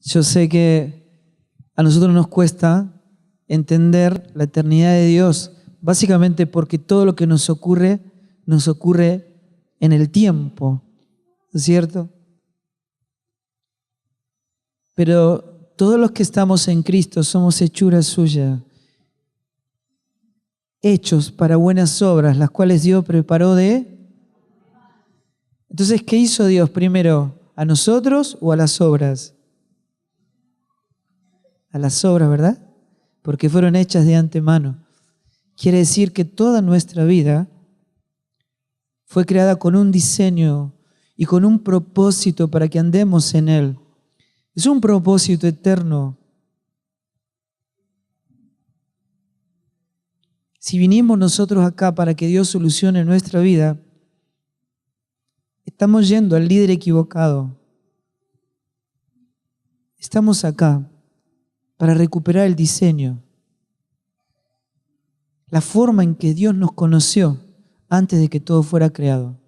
Yo sé que a nosotros nos cuesta entender la eternidad de Dios, básicamente porque todo lo que nos ocurre en el tiempo, ¿no es cierto? Pero todos los que estamos en Cristo somos hechura suya, hechos para buenas obras, las cuales Dios preparó de... Entonces, ¿qué hizo Dios primero? ¿A nosotros o a las obras? A las obras, ¿verdad? Porque fueron hechas de antemano. Quiere decir que toda nuestra vida fue creada con un diseño y con un propósito para que andemos en Él. Es un propósito eterno. Si vinimos nosotros acá para que Dios solucione nuestra vida, estamos yendo al líder equivocado. Estamos acá para recuperar el diseño, la forma en que Dios nos conoció antes de que todo fuera creado,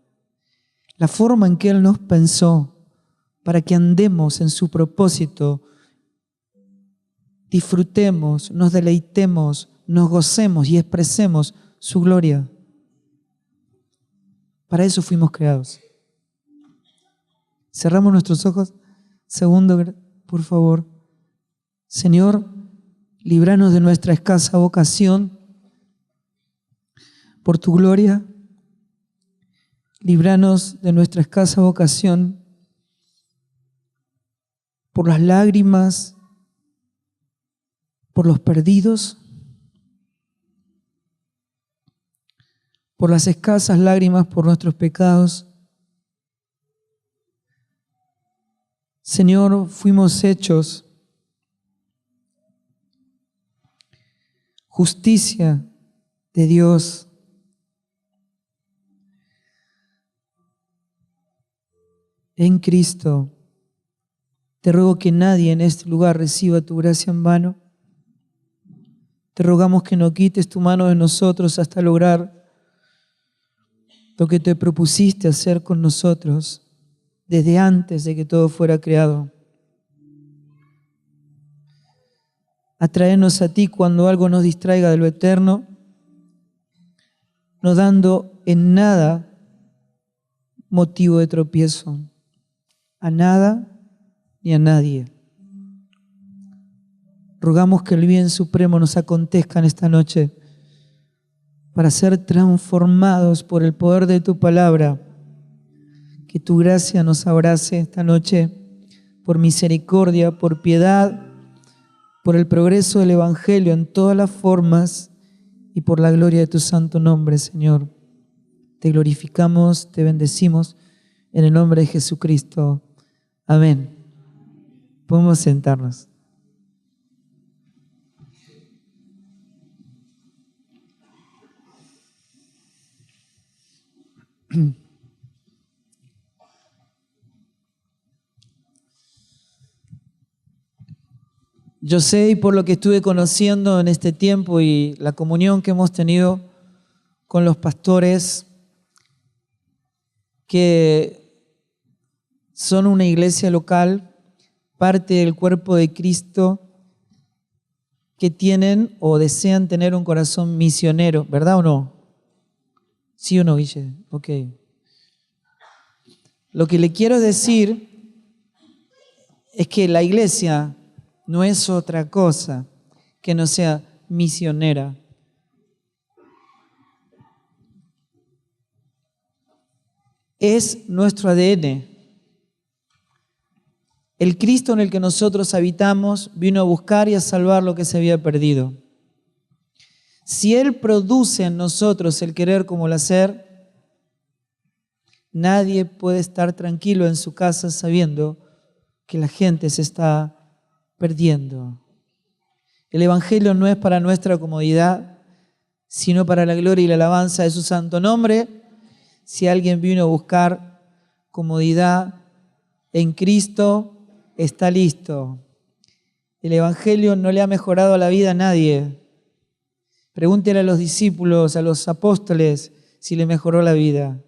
la forma en que Él nos pensó para que andemos en su propósito, disfrutemos, nos deleitemos, nos gocemos y expresemos su gloria. Para eso fuimos creados. Cerramos nuestros ojos. Segundo, por favor. Señor, líbranos de nuestra escasa vocación por tu gloria. Líbranos de nuestra escasa vocación por las lágrimas, por los perdidos, por las escasas lágrimas por nuestros pecados. Señor, fuimos hechos justicia de Dios. En Cristo. Te ruego que nadie en este lugar reciba tu gracia en vano. Te rogamos que no quites tu mano de nosotros hasta lograr lo que te propusiste hacer con nosotros desde antes de que todo fuera creado. Atráenos a ti cuando algo nos distraiga de lo eterno, no dando en nada motivo de tropiezo, a nada ni a nadie. Rogamos que el bien supremo nos acontezca en esta noche para ser transformados por el poder de tu palabra. Que tu gracia nos abrace esta noche por misericordia, por piedad, por el progreso del Evangelio en todas las formas y por la gloria de tu santo nombre, Señor. Te glorificamos, te bendecimos en el nombre de Jesucristo. Amén. Podemos sentarnos. Yo sé, y por lo que estuve conociendo en este tiempo y la comunión que hemos tenido con los pastores, que son una iglesia local, parte del cuerpo de Cristo, que tienen o desean tener un corazón misionero, ¿verdad o no? ¿Sí o no, Guille? Ok. Lo que le quiero decir es que la iglesia no es otra cosa que no sea misionera. Es nuestro ADN. El Cristo en el que nosotros habitamos vino a buscar y a salvar lo que se había perdido. Si Él produce en nosotros el querer como el hacer, nadie puede estar tranquilo en su casa sabiendo que la gente se está perdiendo. El Evangelio no es para nuestra comodidad, sino para la gloria y la alabanza de su santo nombre. Si alguien vino a buscar comodidad en Cristo, está listo. El Evangelio no le ha mejorado la vida a nadie. Pregúntele a los discípulos, a los apóstoles, si le mejoró la vida.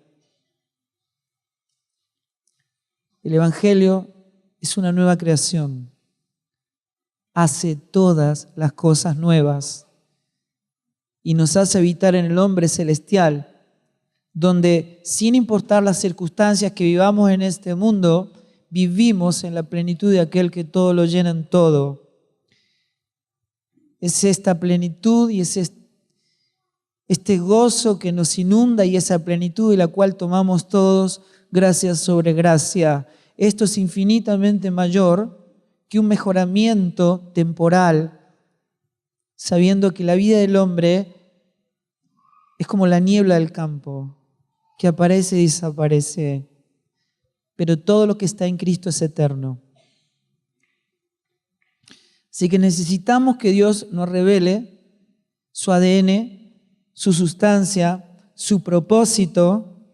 El Evangelio es una nueva creación. hace todas las cosas nuevas y nos hace habitar en el hombre celestial, donde sin importar las circunstancias que vivamos en este mundo, vivimos en la plenitud de aquel que todo lo llena en todo. Es esta plenitud y es este gozo que nos inunda y esa plenitud de la cual tomamos todos gracia sobre gracia. Esto es infinitamente mayor que un mejoramiento temporal, sabiendo que la vida del hombre es como la niebla del campo, que aparece y desaparece, pero todo lo que está en Cristo es eterno. Así que necesitamos que Dios nos revele su ADN, su sustancia, su propósito.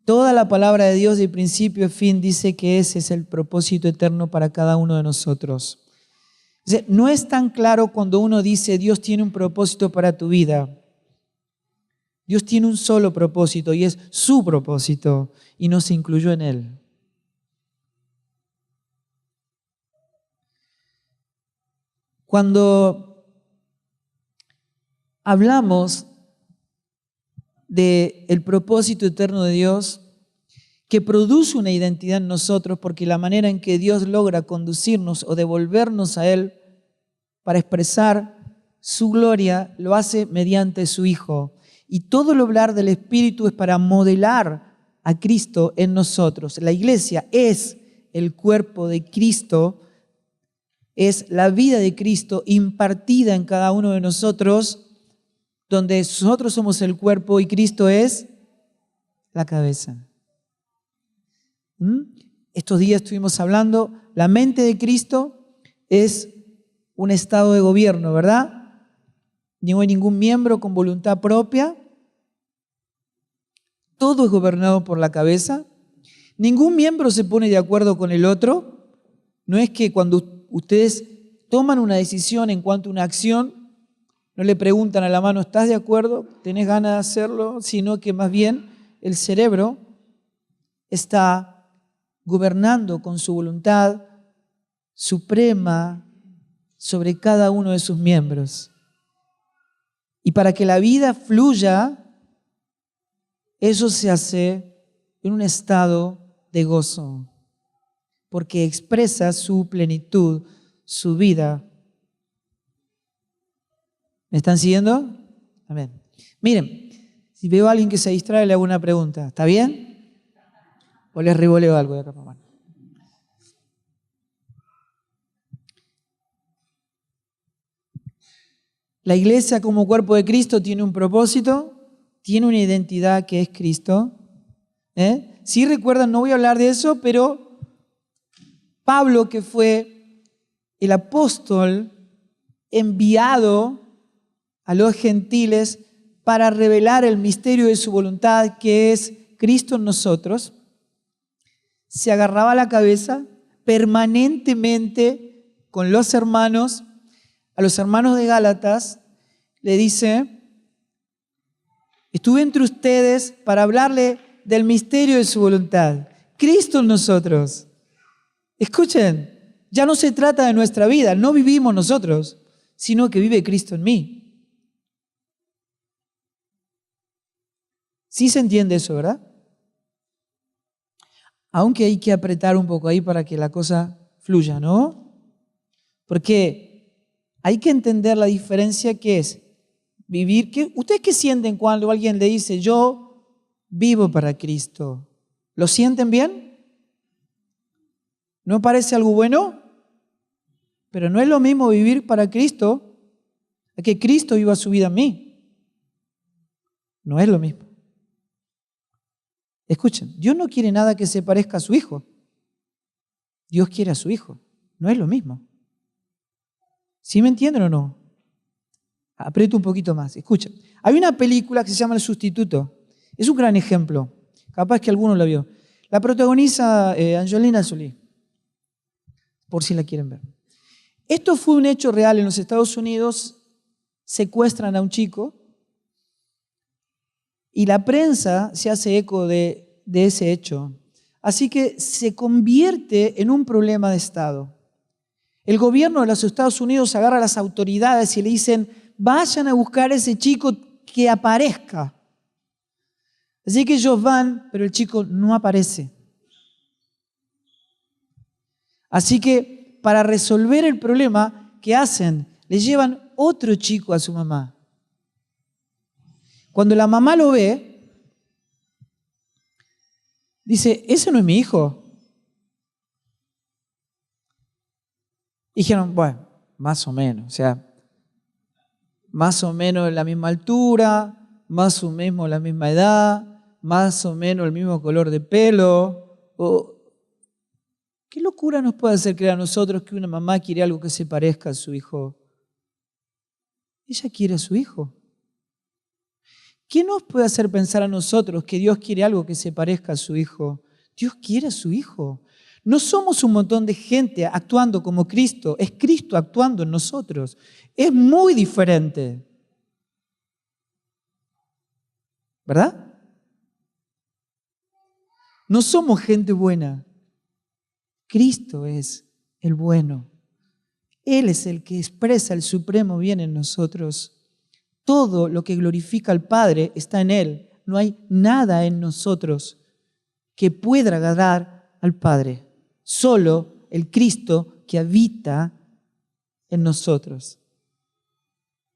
Toda la palabra de Dios de principio a fin dice que ese es el propósito eterno para cada uno de nosotros. No es tan claro cuando uno dice Dios tiene un propósito para tu vida. Dios tiene un solo propósito y es su propósito y no se incluyó en él. Cuando hablamos del propósito eterno de Dios, que produce una identidad en nosotros, porque la manera en que Dios logra conducirnos o devolvernos a Él para expresar su gloria, lo hace mediante su Hijo. Y todo el obrar del Espíritu es para modelar a Cristo en nosotros. La iglesia es el cuerpo de Cristo, es la vida de Cristo impartida en cada uno de nosotros, donde nosotros somos el cuerpo y Cristo es la cabeza. Estos días estuvimos hablando, la mente de Cristo es un estado de gobierno, ¿verdad? No hay ningún miembro con voluntad propia. Todo es gobernado por la cabeza. Ningún miembro se pone de acuerdo con el otro. No es que cuando ustedes toman una decisión en cuanto a una acción, no le preguntan a la mano, ¿estás de acuerdo? ¿Tenés ganas de hacerlo? Sino que más bien el cerebro está gobernando con su voluntad suprema sobre cada uno de sus miembros. Y para que la vida fluya, eso se hace en un estado de gozo, porque expresa su plenitud, su vida. ¿Me están siguiendo? Amén. Miren, si veo a alguien que se distrae, le hago una pregunta. ¿Está bien? ¿O les revoleo algo de acá, mamá? La iglesia como cuerpo de Cristo tiene un propósito, tiene una identidad que es Cristo. Si recuerdan, no voy a hablar de eso, pero Pablo, que fue el apóstol enviado a los gentiles para revelar el misterio de su voluntad, que es Cristo en nosotros, se agarraba la cabeza permanentemente con los hermanos. A los hermanos de Gálatas le dice, estuve entre ustedes para hablarle del misterio de su voluntad, Cristo en nosotros. Escuchen, ya no se trata de nuestra vida, no vivimos nosotros, sino que vive Cristo en mí. ¿Sí se entiende eso, verdad? Aunque hay que apretar un poco ahí para que la cosa fluya, ¿no? Porque hay que entender la diferencia que es vivir. ¿Ustedes qué sienten cuando alguien le dice, yo vivo para Cristo? ¿Lo sienten bien? ¿No parece algo bueno? Pero no es lo mismo vivir para Cristo a que Cristo viva su vida en mí. No es lo mismo. Escuchen, Dios no quiere nada que se parezca a su Hijo. Dios quiere a su Hijo. No es lo mismo. ¿Sí me entienden o no? Aprieto un poquito más. Escuchen, hay una película que se llama El Sustituto. Es un gran ejemplo. Capaz que alguno la vio. La protagoniza Angelina Jolie, por si la quieren ver. Esto fue un hecho real en los Estados Unidos. Secuestran a un chico y la prensa se hace eco de ese hecho. Así que se convierte en un problema de Estado. El gobierno de los Estados Unidos agarra a las autoridades y le dicen, vayan a buscar a ese chico que aparezca. Así que ellos van, pero el chico no aparece. Así que para resolver el problema, ¿qué hacen? Le llevan otro chico a su mamá. Cuando la mamá lo ve, dice, ese no es mi hijo. Y dijeron, bueno, más o menos, o sea, más o menos la misma altura, más o menos la misma edad, más o menos el mismo color de pelo. ¿Qué locura nos puede hacer creer a nosotros que una mamá quiere algo que se parezca a su hijo? Ella quiere a su hijo. ¿Qué nos puede hacer pensar a nosotros que Dios quiere algo que se parezca a su hijo? Dios quiere a su hijo. No somos un montón de gente actuando como Cristo, es Cristo actuando en nosotros. Es muy diferente. ¿Verdad? No somos gente buena. Cristo es el bueno. Él es el que expresa el supremo bien en nosotros. Todo lo que glorifica al Padre está en Él. No hay nada en nosotros que pueda agradar al Padre. Solo el Cristo que habita en nosotros.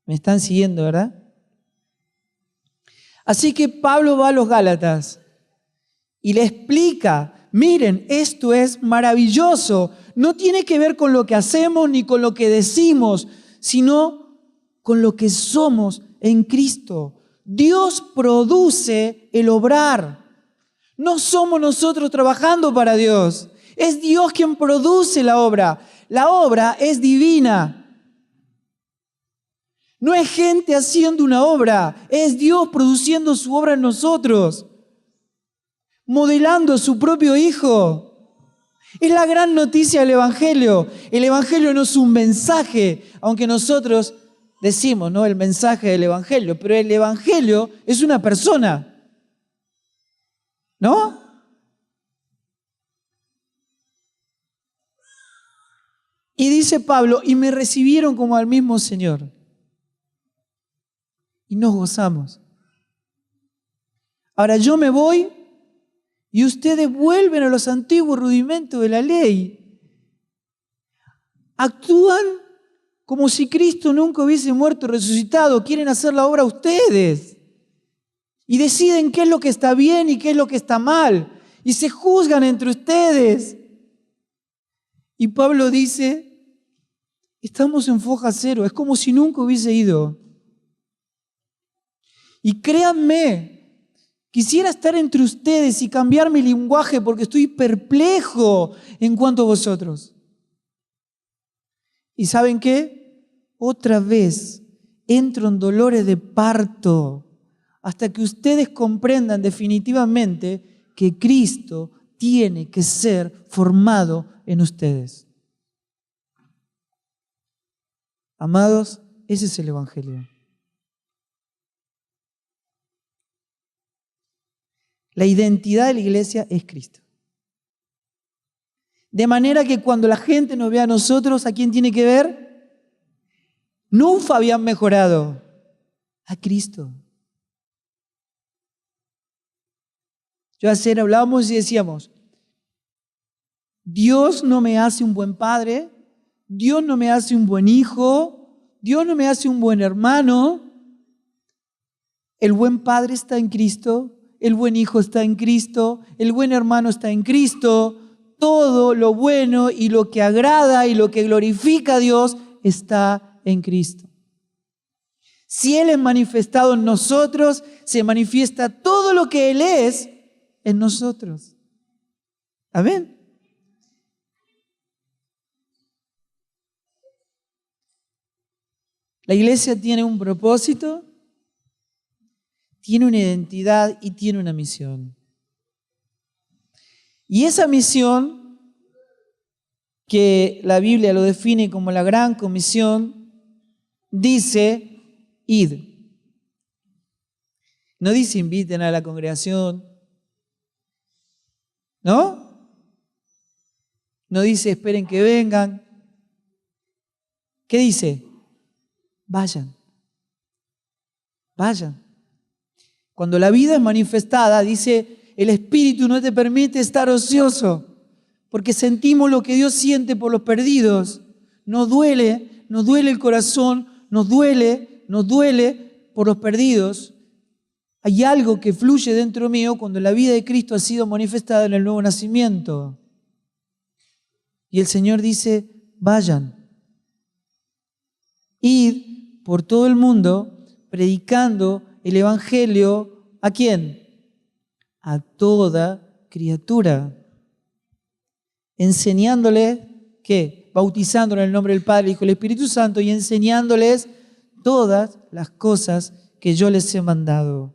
¿Me están siguiendo, verdad? Así que Pablo va a los Gálatas y le explica, miren, esto es maravilloso. No tiene que ver con lo que hacemos ni con lo que decimos, sino con lo que somos en Cristo. Dios produce el obrar. No somos nosotros trabajando para Dios. Es Dios quien produce la obra. La obra es divina. No es gente haciendo una obra, es Dios produciendo su obra en nosotros, modelando a su propio Hijo. Es la gran noticia del Evangelio. El Evangelio no es un mensaje, aunque nosotros decimos, ¿no?, el mensaje del Evangelio, pero el Evangelio es una persona, ¿no? Y dice Pablo, y me recibieron como al mismo Señor. Y nos gozamos. Ahora yo me voy y ustedes vuelven a los antiguos rudimentos de la ley. Actúan como si Cristo nunca hubiese muerto y resucitado. Quieren hacer la obra ustedes. Y deciden qué es lo que está bien y qué es lo que está mal. Y se juzgan entre ustedes. Y Pablo dice, estamos en foja cero. Es como si nunca hubiese ido. Y créanme, quisiera estar entre ustedes y cambiar mi lenguaje porque estoy perplejo en cuanto a vosotros. ¿Y saben qué? Otra vez entro en dolores de parto hasta que ustedes comprendan definitivamente que Cristo tiene que ser formado en ustedes. Amados, ese es el Evangelio. La identidad de la iglesia es Cristo. De manera que cuando la gente nos ve a nosotros, ¿a quién tiene que ver? No un Fabián mejorado, a Cristo. Yo ayer hablábamos y decíamos, Dios no me hace un buen padre, Dios no me hace un buen hijo, Dios no me hace un buen hermano. El buen padre está en Cristo. El buen hijo está en Cristo, el buen hermano está en Cristo, todo lo bueno y lo que agrada y lo que glorifica a Dios está en Cristo. Si Él es manifestado en nosotros, se manifiesta todo lo que Él es en nosotros. Amén. La iglesia tiene un propósito, tiene una identidad y tiene una misión. Y esa misión, que la Biblia lo define como la gran comisión, dice, id. No dice inviten a la congregación, ¿no? No dice esperen que vengan. ¿Qué dice? Vayan. Vayan. Cuando la vida es manifestada, dice, el Espíritu no te permite estar ocioso, porque sentimos lo que Dios siente por los perdidos. Nos duele el corazón, nos duele por los perdidos. Hay algo que fluye dentro mío cuando la vida de Cristo ha sido manifestada en el nuevo nacimiento. Y el Señor dice, vayan. Id por todo el mundo predicando el Evangelio, ¿a quién? A toda criatura. Enseñándoles, ¿qué? Bautizándole en el nombre del Padre, Hijo y el Espíritu Santo y enseñándoles todas las cosas que yo les he mandado.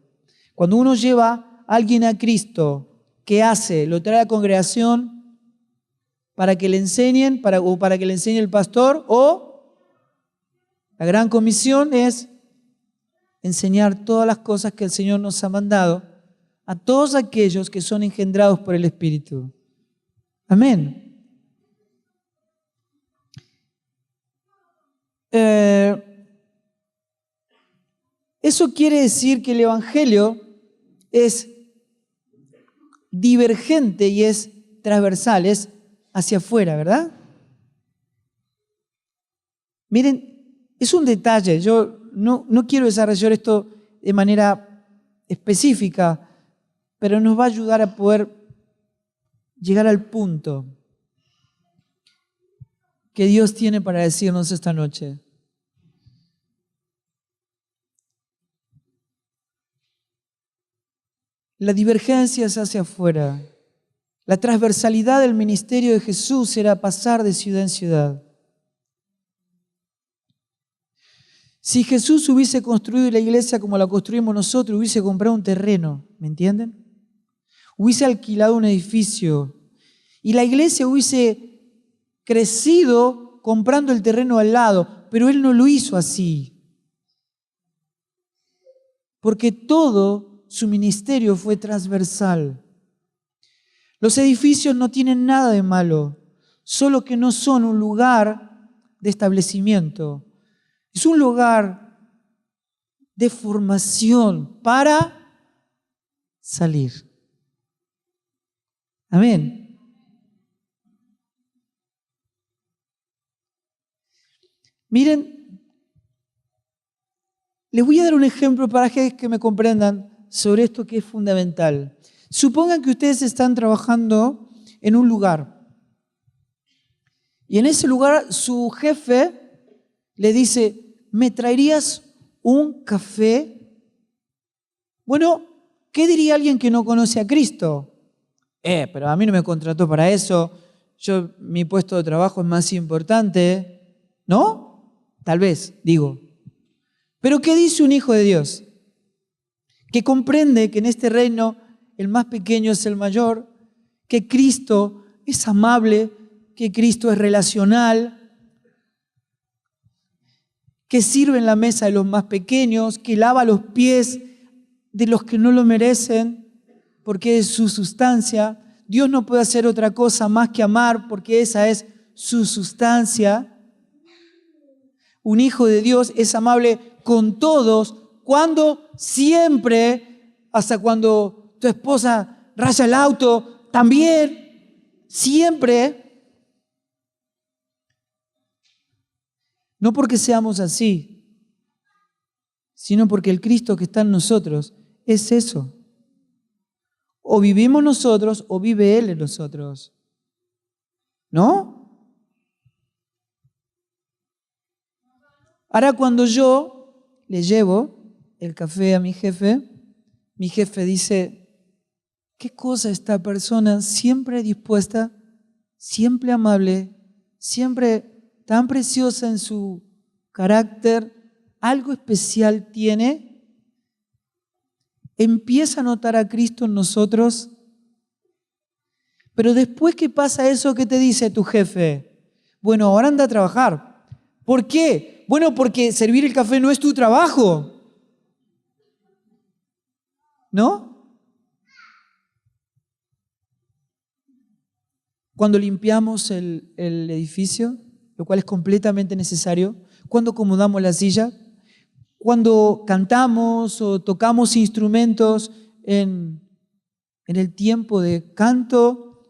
Cuando uno lleva a alguien a Cristo, ¿qué hace? Lo trae a la congregación para que le enseñen, o para que le enseñe el pastor, o la gran comisión es enseñar todas las cosas que el Señor nos ha mandado a todos aquellos que son engendrados por el Espíritu. Amén. Eso quiere decir que el Evangelio es divergente y es transversal, es hacia afuera, ¿verdad? Miren, es un detalle, yo no quiero desarrollar esto de manera específica, pero nos va a ayudar a poder llegar al punto que Dios tiene para decirnos esta noche. La divergencia es hacia afuera. La transversalidad del ministerio de Jesús era pasar de ciudad en ciudad. Si Jesús hubiese construido la iglesia como la construimos nosotros, hubiese comprado un terreno, ¿me entienden? Hubiese alquilado un edificio y la iglesia hubiese crecido comprando el terreno al lado, pero Él no lo hizo así. Porque todo su ministerio fue transversal. Los edificios no tienen nada de malo, solo que no son un lugar de establecimiento. Es un lugar de formación para salir. Amén. Miren, les voy a dar un ejemplo para que me comprendan sobre esto que es fundamental. Supongan que ustedes están trabajando en un lugar y en ese lugar su jefe le dice, ¿me traerías un café? Bueno, ¿qué diría alguien que no conoce a Cristo? Pero a mí no me contrató para eso. Mi puesto de trabajo es más importante. ¿No? Tal vez, digo. Pero ¿qué dice un hijo de Dios? Que comprende que en este reino el más pequeño es el mayor, que Cristo es amable, que Cristo es relacional, que sirve en la mesa de los más pequeños, que lava los pies de los que no lo merecen, porque es su sustancia. Dios no puede hacer otra cosa más que amar, porque esa es su sustancia. Un hijo de Dios es amable con todos, cuando siempre, hasta cuando tu esposa raya el auto, también, siempre. No porque seamos así, sino porque el Cristo que está en nosotros es eso. O vivimos nosotros o vive Él en nosotros. ¿No? Ahora cuando yo le llevo el café a mi jefe dice, ¿qué cosa esta persona siempre dispuesta, siempre amable, siempre tan preciosa en su carácter, algo especial tiene? Empieza a notar a Cristo en nosotros, pero después que pasa eso, ¿qué te dice tu jefe? Bueno, ahora anda a trabajar. ¿Por qué? Bueno, porque servir el café no es tu trabajo. ¿No? Cuando limpiamos el edificio, lo cual es completamente necesario, cuando acomodamos la silla, cuando cantamos o tocamos instrumentos en el tiempo de canto,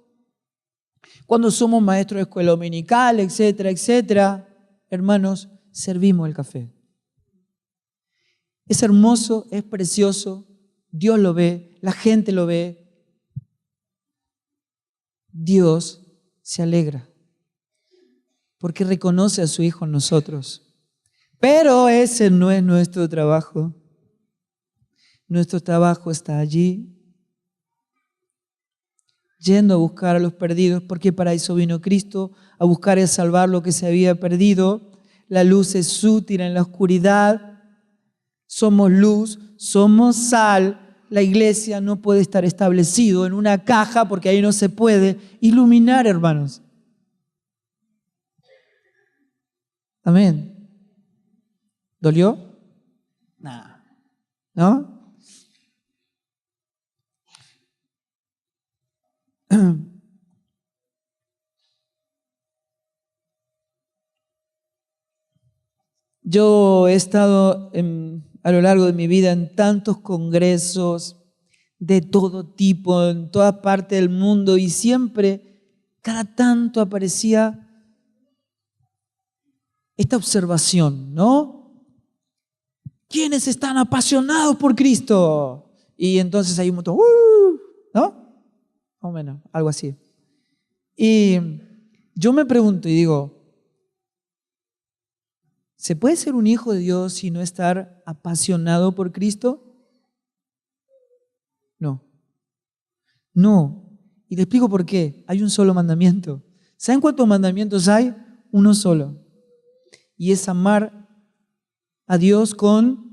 cuando somos maestros de escuela dominical, etcétera, etcétera. Hermanos, servimos el café. Es hermoso, es precioso, Dios lo ve, la gente lo ve. Dios se alegra porque reconoce a su Hijo en nosotros. Pero ese no es nuestro trabajo. Nuestro trabajo está allí, yendo a buscar a los perdidos, porque para eso vino Cristo, a buscar y a salvar lo que se había perdido. La luz es útil en la oscuridad. Somos luz, somos sal. La iglesia no puede estar establecido en una caja porque ahí no se puede iluminar, hermanos. Amén. ¿Dolió? Nada. ¿No? Yo he estado a lo largo de mi vida en tantos congresos de todo tipo, en toda parte del mundo, y siempre, cada tanto aparecía esta observación, ¿no? ¿Quiénes están apasionados por Cristo? Y entonces hay un montón, ¿no? Más o menos, algo así. Y yo me pregunto y digo, ¿se puede ser un hijo de Dios y no estar apasionado por Cristo? No. No. Y te explico por qué. Hay un solo mandamiento. ¿Saben cuántos mandamientos hay? Uno solo. Y es amar a Dios con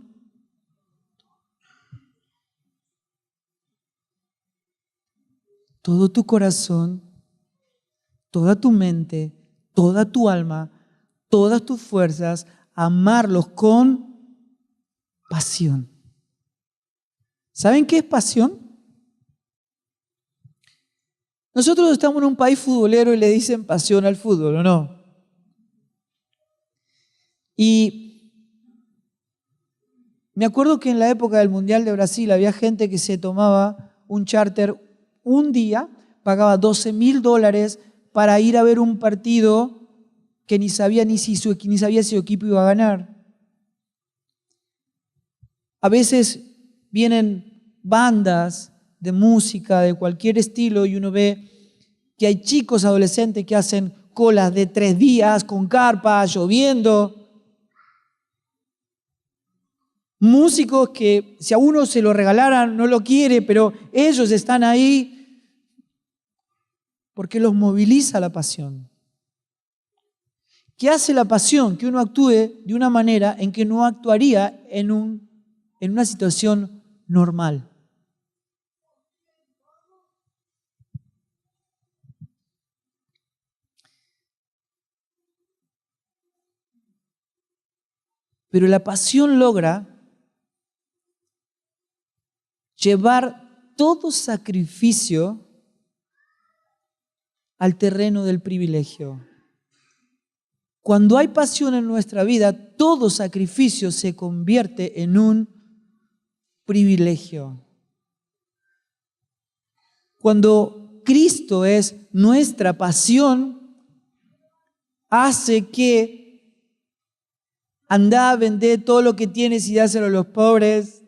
todo tu corazón, toda tu mente, toda tu alma, todas tus fuerzas, amarlos con pasión. ¿Saben qué es pasión? Nosotros estamos en un país futbolero y le dicen pasión al fútbol, ¿o no? Y me acuerdo que en la época del Mundial de Brasil había gente que se tomaba un charter un día, pagaba $12,000 para ir a ver un partido que ni sabía si su equipo iba a ganar. A veces vienen bandas de música de cualquier estilo y uno ve que hay chicos adolescentes que hacen colas de 3 días con carpas, lloviendo. Músicos que si a uno se lo regalaran no lo quiere, pero ellos están ahí porque los moviliza la pasión. ¿Qué hace la pasión? Que uno actúe de una manera en que no actuaría en una situación normal. Pero la pasión logra llevar todo sacrificio al terreno del privilegio. Cuando hay pasión en nuestra vida, todo sacrificio se convierte en un privilegio. Cuando Cristo es nuestra pasión, hace que andá, vendé todo lo que tienes y dáselo a los pobres,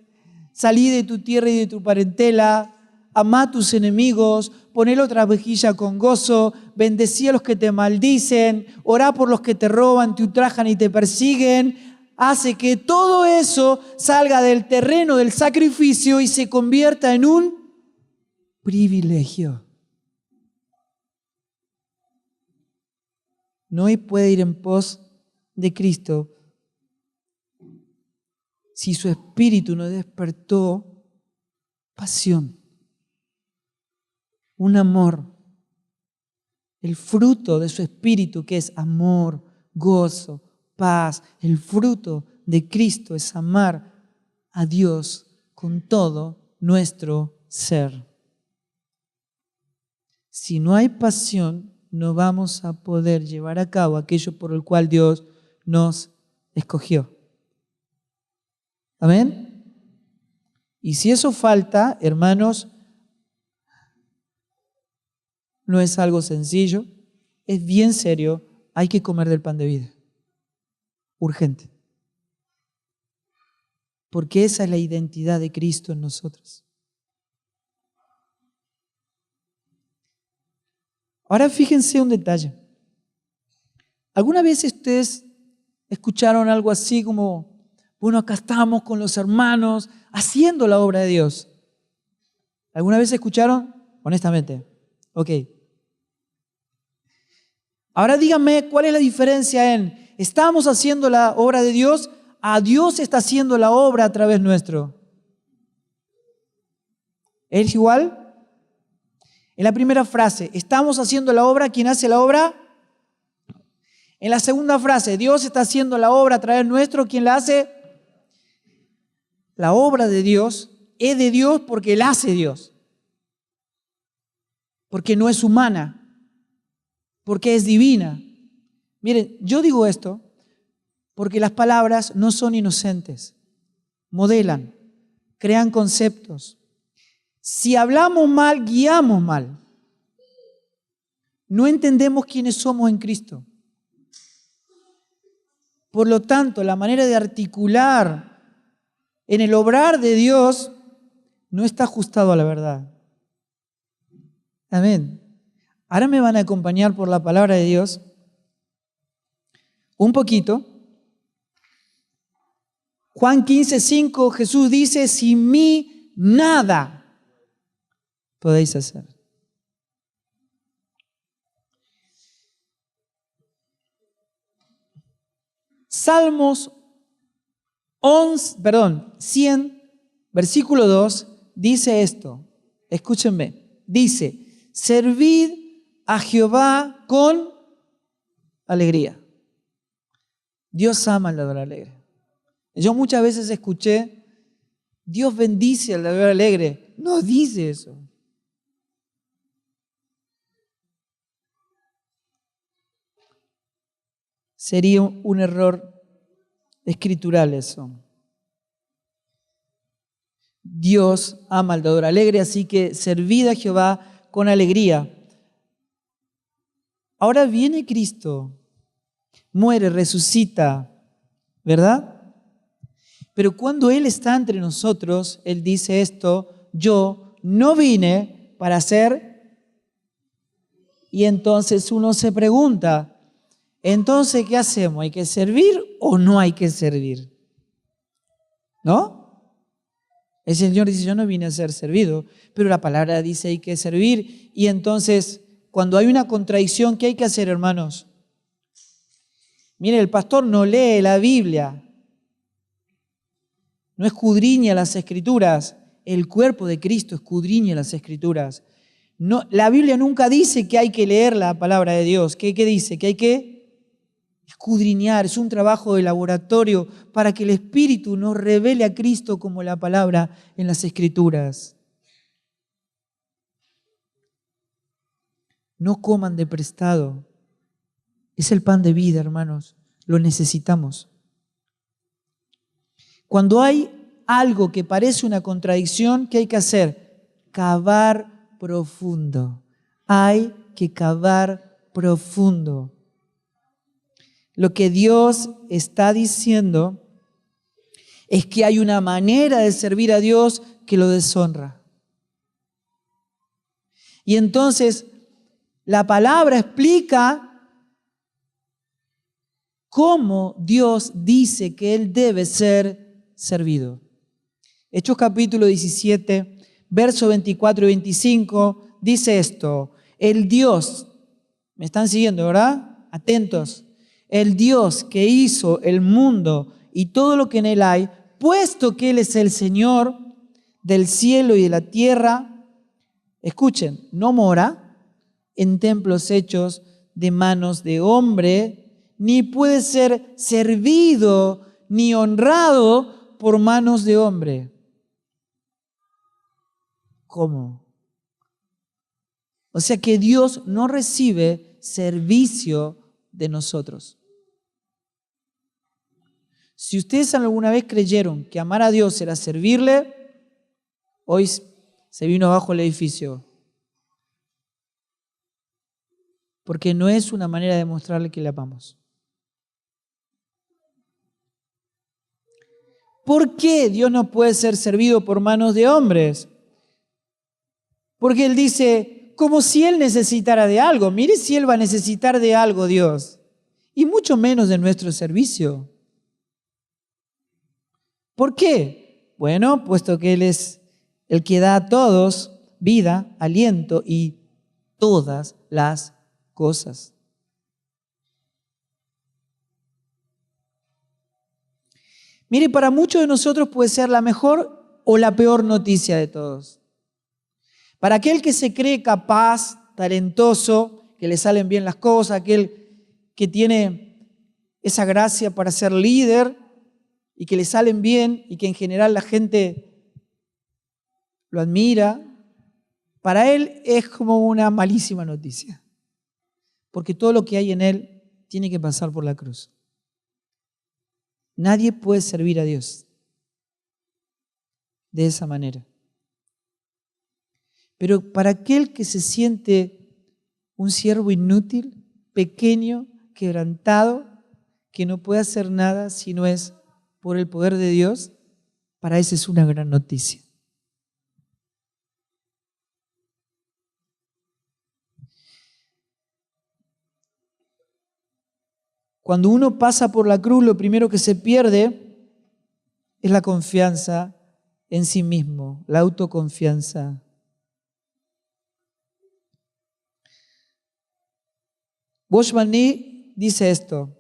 salí de tu tierra y de tu parentela, amá a tus enemigos, poné otra mejilla con gozo, bendecí a los que te maldicen, orá por los que te roban, te ultrajan y te persiguen. Hace que todo eso salga del terreno del sacrificio y se convierta en un privilegio. No puede ir en pos de Cristo si su espíritu no despertó pasión, un amor, el fruto de su espíritu que es amor, gozo, paz. El fruto de Cristo es amar a Dios con todo nuestro ser. Si no hay pasión, no vamos a poder llevar a cabo aquello por el cual Dios nos escogió. ¿Amén? Y si eso falta, hermanos, no es algo sencillo, es bien serio, hay que comer del pan de vida. Urgente. Porque esa es la identidad de Cristo en nosotros. Ahora fíjense un detalle. ¿Alguna vez ustedes escucharon algo así como, bueno, acá estamos con los hermanos haciendo la obra de Dios? ¿Alguna vez escucharon? Honestamente. Ok. Ahora díganme, ¿cuál es la diferencia en estamos haciendo la obra de Dios a Dios está haciendo la obra a través nuestro? ¿Es igual? En la primera frase, estamos haciendo la obra, ¿quién hace la obra? En la segunda frase, Dios está haciendo la obra a través nuestro, ¿quién la hace? La obra de Dios es de Dios porque la hace Dios. Porque no es humana, porque es divina. Miren, yo digo esto porque las palabras no son inocentes, modelan, crean conceptos. Si hablamos mal, guiamos mal. No entendemos quiénes somos en Cristo. Por lo tanto, la manera de articular en el obrar de Dios no está ajustado a la verdad. Amén. Ahora me van a acompañar por la palabra de Dios un poquito. Juan 15:5, Jesús dice, sin mí nada podéis hacer. Salmos 100, versículo 2, dice esto. Escúchenme. Dice, servid a Jehová con alegría. Dios ama al dador alegre. Yo muchas veces escuché, Dios bendice al dador alegre. No dice eso. Sería un error escritural eso. Dios ama al dador alegre, así que servid a Jehová con alegría. Ahora viene Cristo, muere, resucita, ¿verdad? Pero cuando Él está entre nosotros, Él dice esto, yo no vine para hacer. Y entonces uno se pregunta, entonces, ¿qué hacemos? ¿Hay que servir o no hay que servir? ¿No? El Señor dice, yo no vine a ser servido, pero la palabra dice hay que servir. Y entonces, cuando hay una contradicción, ¿qué hay que hacer, hermanos? Mire, el pastor no lee la Biblia, no escudriña las Escrituras. El cuerpo de Cristo escudriña las Escrituras. No, la Biblia nunca dice que hay que leer la palabra de Dios. ¿Qué dice? Que hay que escudriñar, es un trabajo de laboratorio para que el Espíritu nos revele a Cristo como la palabra en las Escrituras. No coman de prestado. Es el pan de vida, hermanos. Lo necesitamos. Cuando hay algo que parece una contradicción, ¿qué hay que hacer? Cavar profundo. Hay que cavar profundo. Lo que Dios está diciendo es que hay una manera de servir a Dios que lo deshonra. Y entonces la palabra explica cómo Dios dice que Él debe ser servido. Hechos capítulo 17, versos 24 y 25, dice esto, el Dios, ¿me están siguiendo, verdad? Atentos. El Dios que hizo el mundo y todo lo que en él hay, puesto que Él es el Señor del cielo y de la tierra, escuchen, no mora en templos hechos de manos de hombre, ni puede ser servido ni honrado por manos de hombre. ¿Cómo? O sea que Dios no recibe servicio de nosotros. Si ustedes alguna vez creyeron que amar a Dios era servirle, hoy se vino abajo el edificio. Porque no es una manera de mostrarle que le amamos. ¿Por qué Dios no puede ser servido por manos de hombres? Porque Él dice, como si Él necesitara de algo. Mire si Él va a necesitar de algo, Dios. Y mucho menos de nuestro servicio. ¿Por qué? Bueno, puesto que Él es el que da a todos vida, aliento y todas las cosas. Mire, para muchos de nosotros puede ser la mejor o la peor noticia de todos. Para aquel que se cree capaz, talentoso, que le salen bien las cosas, aquel que tiene esa gracia para ser líder y que le salen bien y que en general la gente lo admira, para él es como una malísima noticia. Porque todo lo que hay en él tiene que pasar por la cruz. Nadie puede servir a Dios de esa manera. Pero para aquel que se siente un siervo inútil, pequeño, quebrantado, que no puede hacer nada si no es por el poder de Dios, para ese es una gran noticia. Cuando uno pasa por la cruz, lo primero que se pierde es la confianza en sí mismo, la autoconfianza. Watchman Nee dice esto.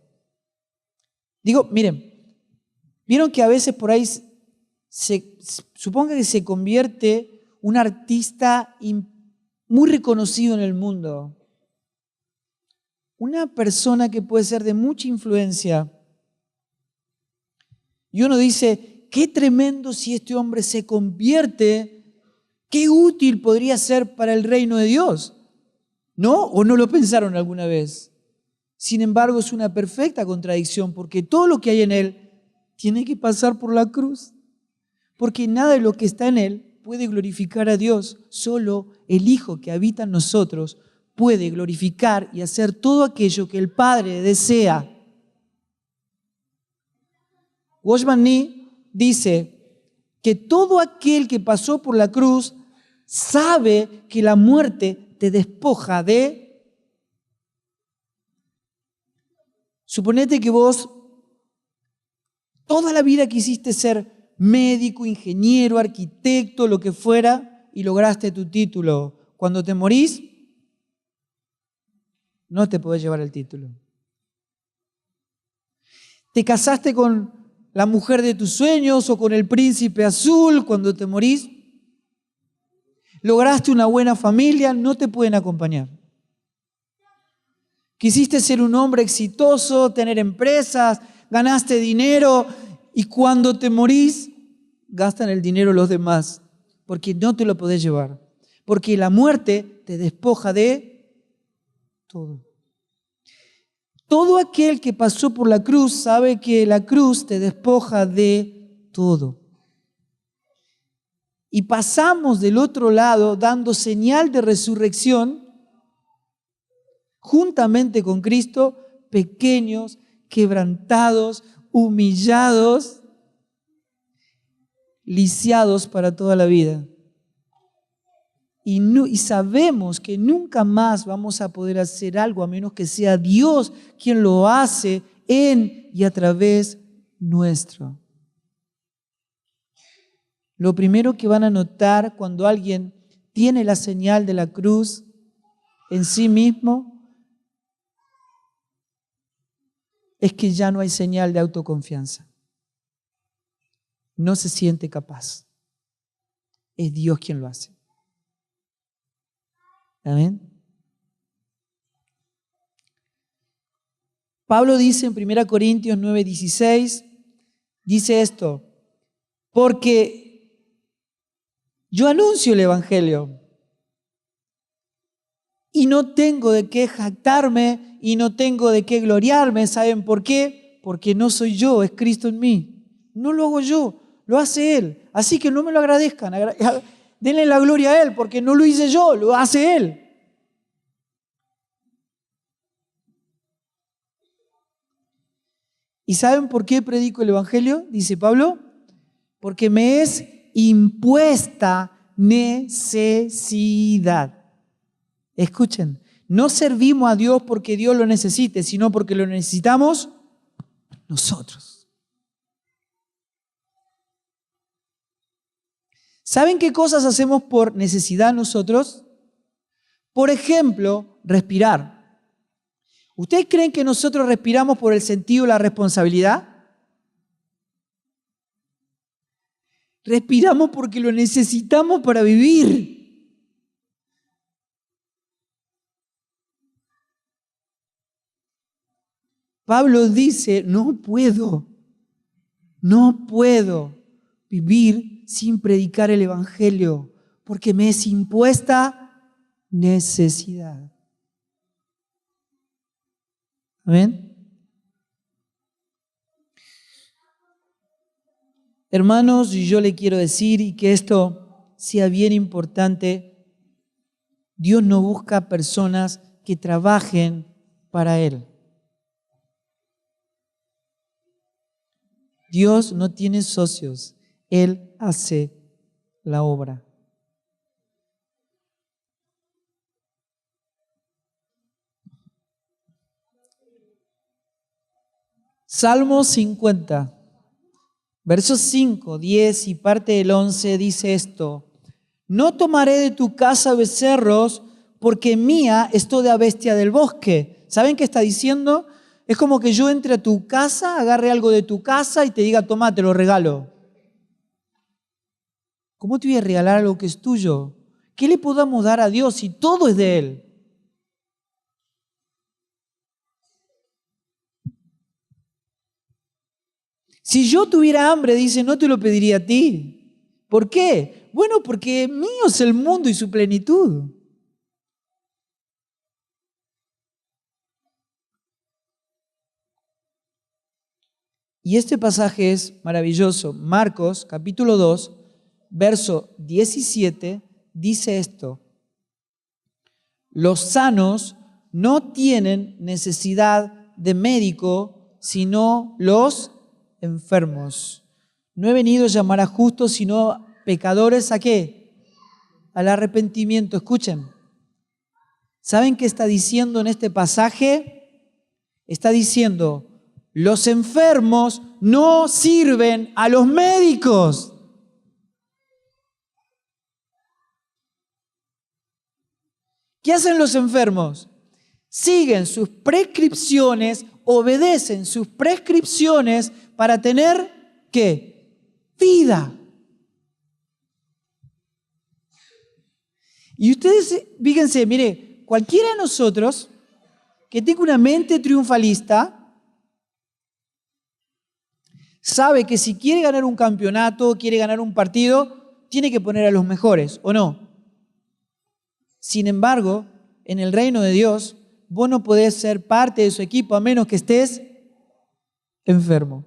Miren, vieron que a veces por ahí suponga que se convierte un artista muy reconocido en el mundo. Una persona que puede ser de mucha influencia. Y uno dice, qué tremendo si este hombre se convierte, qué útil podría ser para el reino de Dios. ¿No? ¿O no lo pensaron alguna vez? Sin embargo, es una perfecta contradicción porque todo lo que hay en él tiene que pasar por la cruz. Porque nada de lo que está en él puede glorificar a Dios. Solo el Hijo que habita en nosotros puede glorificar y hacer todo aquello que el Padre desea. Watchman Nee dice que todo aquel que pasó por la cruz sabe que la muerte te despoja de... Suponete que vos toda la vida quisiste ser médico, ingeniero, arquitecto, lo que fuera, y lograste tu título. Cuando te morís, no te podés llevar el título. Te casaste con la mujer de tus sueños o con el príncipe azul cuando te morís. Lograste una buena familia, no te pueden acompañar. Quisiste ser un hombre exitoso, tener empresas, ganaste dinero y cuando te morís, gastan el dinero los demás porque no te lo podés llevar. Porque la muerte te despoja de todo. Todo aquel que pasó por la cruz sabe que la cruz te despoja de todo. Y pasamos del otro lado dando señal de resurrección juntamente con Cristo, pequeños, quebrantados, humillados, lisiados para toda la vida. Y sabemos que nunca más vamos a poder hacer algo a menos que sea Dios quien lo hace en y a través nuestro. Lo primero que van a notar cuando alguien tiene la señal de la cruz en sí mismo es que ya no hay señal de autoconfianza. No se siente capaz. Es Dios quien lo hace. Amén. Pablo dice en 1 Corintios 9:16, dice esto, porque yo anuncio el Evangelio y no tengo de qué jactarme y no tengo de qué gloriarme. ¿Saben por qué? Porque no soy yo, es Cristo en mí. No lo hago yo, lo hace Él. Así que no me lo agradezcan. Denle la gloria a Él, porque no lo hice yo, lo hace Él. ¿Y saben por qué predico el Evangelio? Dice Pablo. Porque me es impuesta necesidad. Escuchen, no servimos a Dios porque Dios lo necesite, sino porque lo necesitamos nosotros. ¿Saben qué cosas hacemos por necesidad nosotros? Por ejemplo, respirar. ¿Ustedes creen que nosotros respiramos por el sentido de la responsabilidad? Respiramos porque lo necesitamos para vivir. Pablo dice, no puedo vivir sin predicar el Evangelio, porque me es impuesta necesidad. ¿Amén? Hermanos, y yo le quiero decir, y que esto sea bien importante, Dios no busca personas que trabajen para Él. Dios no tiene socios, Él hace la obra. Salmo 50, versos 5, 10 y parte del 11 dice esto: no tomaré de tu casa becerros, porque mía es toda bestia del bosque. ¿Saben qué está diciendo? Es como que yo entre a tu casa, agarre algo de tu casa y te diga, toma, te lo regalo. ¿Cómo te voy a regalar algo que es tuyo? ¿Qué le podamos dar a Dios si todo es de Él? Si yo tuviera hambre, dice, no te lo pediría a ti. ¿Por qué? Bueno, porque mío es el mundo y su plenitud. Y este pasaje es maravilloso. Marcos, capítulo 2, verso 17, dice esto: los sanos no tienen necesidad de médico, sino los enfermos. No he venido a llamar a justos, sino a pecadores. ¿A qué? Al arrepentimiento. Escuchen. ¿Saben qué está diciendo en este pasaje? Está diciendo, los enfermos no sirven a los médicos. ¿Qué hacen los enfermos? Siguen sus prescripciones, obedecen sus prescripciones para tener, ¿qué? Vida. Y ustedes, fíjense, mire, cualquiera de nosotros que tenga una mente triunfalista, sabe que si quiere ganar un campeonato, quiere ganar un partido, tiene que poner a los mejores, ¿o no? Sin embargo, en el reino de Dios, vos no podés ser parte de su equipo a menos que estés enfermo.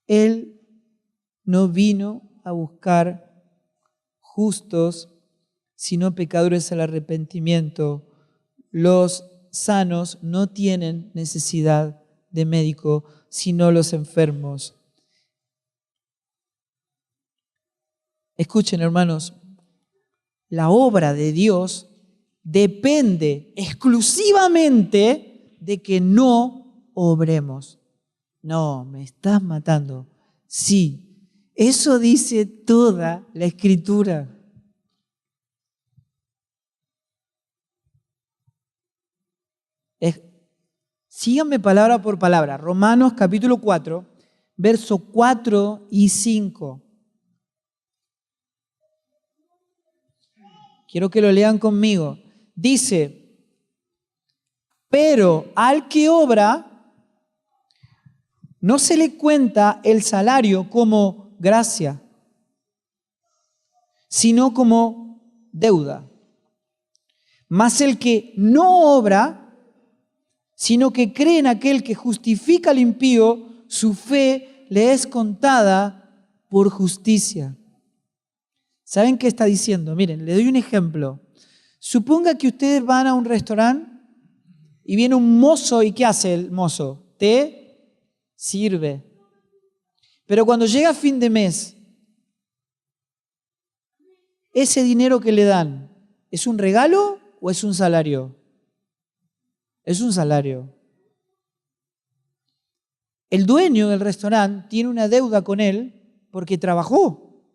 Él no vino a buscar justos, sino pecadores al arrepentimiento. Los sanos no tienen necesidad de médico, sino los enfermos. Escuchen, hermanos, la obra de Dios depende exclusivamente de que no obremos. No, me estás matando. Sí, eso dice toda la Escritura. Síganme palabra por palabra. Romanos capítulo 4, versos 4 y 5. Quiero que lo lean conmigo. Dice, pero al que obra, no se le cuenta el salario como gracia. sino como deuda. Mas el que no obra, sino que cree en aquel que justifica al impío, su fe le es contada por justicia. ¿Saben qué está diciendo? Miren, le doy un ejemplo. Suponga que ustedes van a un restaurante y viene un mozo, ¿y qué hace el mozo? Te sirve. Pero cuando llega fin de mes, ¿ese dinero que le dan es un regalo o es un salario? Es un salario. El dueño del restaurante tiene una deuda con él porque trabajó.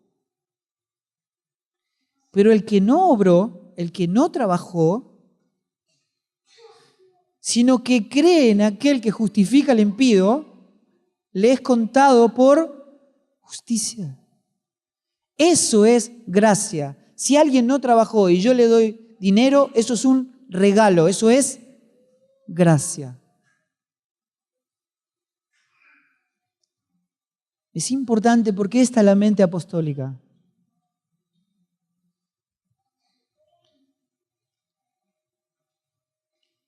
Pero el que no obró, el que no trabajó, sino que cree en aquel que justifica al impío, le es contado por justicia. Eso es gracia. Si alguien no trabajó y yo le doy dinero, eso es un regalo, eso es gracia. Es importante porque esta es la mente apostólica.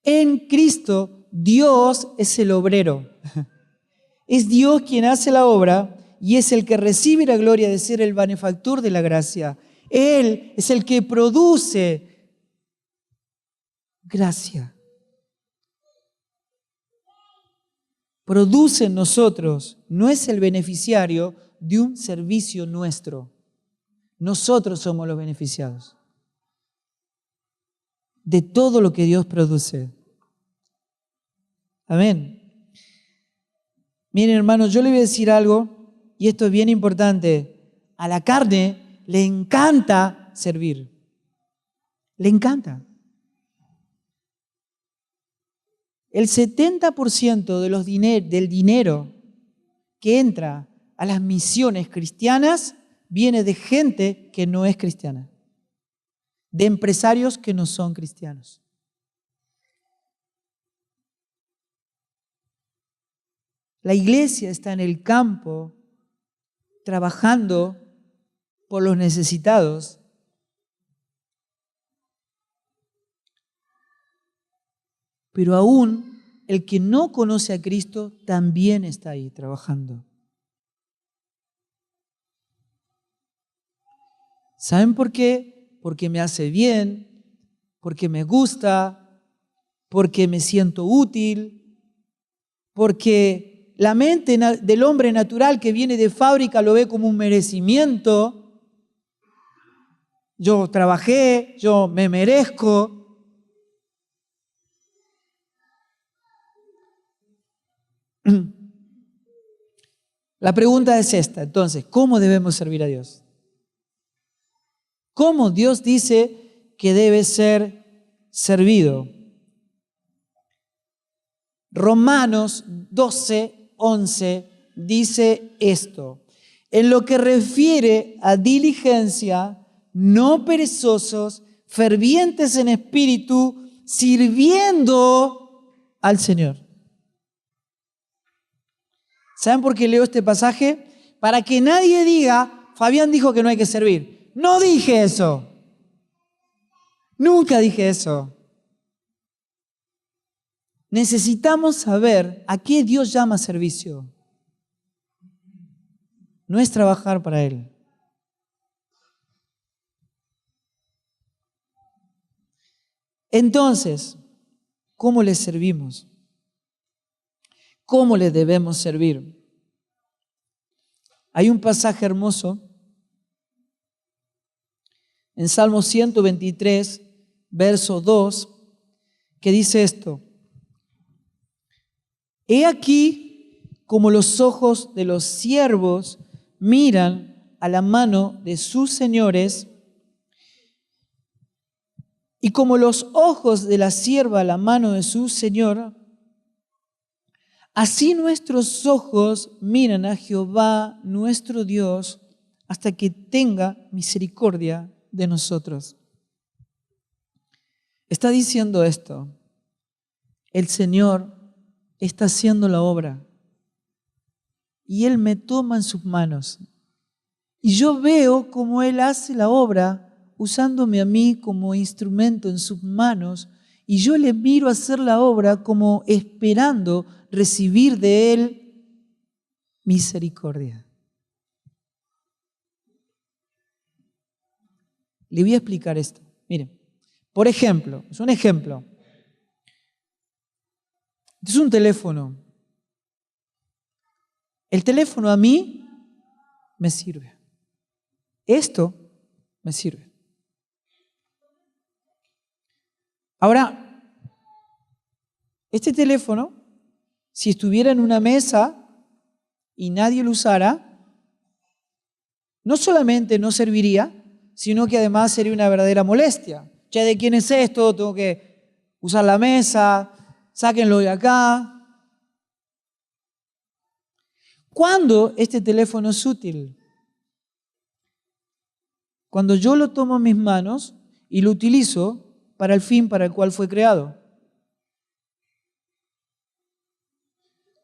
En Cristo, Dios es el obrero. Es Dios quien hace la obra y es el que recibe la gloria de ser el benefactor de la gracia. Él es el que produce gracia. Produce en nosotros, no es el beneficiario de un servicio nuestro. Nosotros somos los beneficiados de todo lo que Dios produce. Amén. Miren, hermanos, yo le voy a decir algo, y esto es bien importante. A la carne le encanta servir. Le encanta. El 70% del dinero que entra a las misiones cristianas viene de gente que no es cristiana, de empresarios que no son cristianos. La iglesia está en el campo trabajando por los necesitados. Pero aún el que no conoce a Cristo también está ahí trabajando. ¿Saben por qué? Porque me hace bien, porque me gusta, porque me siento útil, porque la mente del hombre natural que viene de fábrica lo ve como un merecimiento. Yo trabajé, yo me merezco. La pregunta es esta, entonces, ¿cómo debemos servir a Dios? ¿Cómo Dios dice que debe ser servido? Romanos 12:11 dice esto: en lo que refiere a diligencia, no perezosos, fervientes en espíritu, sirviendo al Señor. ¿Saben por qué leo este pasaje? Para que nadie diga, Fabián dijo que no hay que servir. No dije eso. Nunca dije eso. Necesitamos saber a qué Dios llama servicio. No es trabajar para Él. Entonces, ¿cómo le servimos? ¿Cómo le debemos servir? Hay un pasaje hermoso en Salmo 123, verso 2, que dice esto: he aquí como los ojos de los siervos miran a la mano de sus señores, y como los ojos de la sierva a la mano de su señor, así nuestros ojos miran a Jehová nuestro Dios hasta que tenga misericordia de nosotros. Está diciendo esto: el Señor está haciendo la obra y Él me toma en sus manos. Y yo veo cómo Él hace la obra usándome a mí como instrumento en sus manos, y yo le miro hacer la obra como esperando recibir de Él misericordia. Le voy a explicar esto. Miren, por ejemplo, es un ejemplo. Es un teléfono. El teléfono a mí me sirve. Esto me sirve. Ahora, este teléfono, si estuviera en una mesa y nadie lo usara, no solamente no serviría, sino que además sería una verdadera molestia. Che, ¿de quién es esto? Tengo que usar la mesa, sáquenlo de acá. ¿Cuándo este teléfono es útil? Cuando yo lo tomo en mis manos y lo utilizo para el fin para el cual fue creado.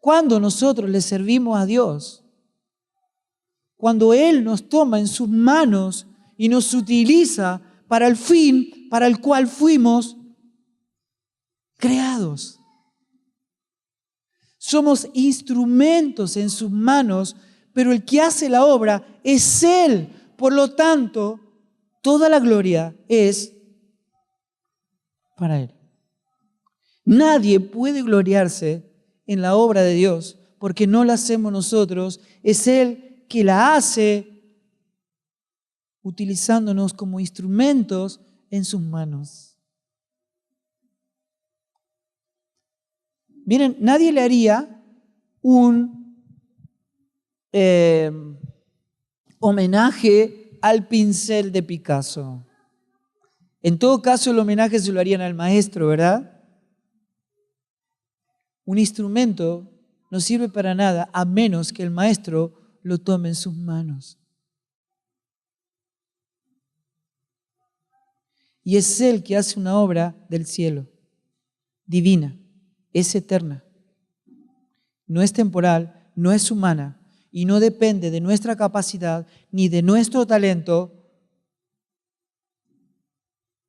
Cuando nosotros le servimos a Dios, cuando Él nos toma en sus manos y nos utiliza para el fin para el cual fuimos creados. Somos instrumentos en sus manos, pero el que hace la obra es Él. Por lo tanto, toda la gloria es para Él. Nadie puede gloriarse en la obra de Dios porque no la hacemos nosotros. Es Él que la hace utilizándonos como instrumentos en sus manos. Miren, nadie le haría un homenaje al pincel de Picasso. En todo caso, el homenaje se lo harían al maestro, ¿verdad? Un instrumento no sirve para nada a menos que el maestro lo tome en sus manos. Y es Él que hace una obra del cielo, divina, es eterna. No es temporal, no es humana y no depende de nuestra capacidad, ni de nuestro talento,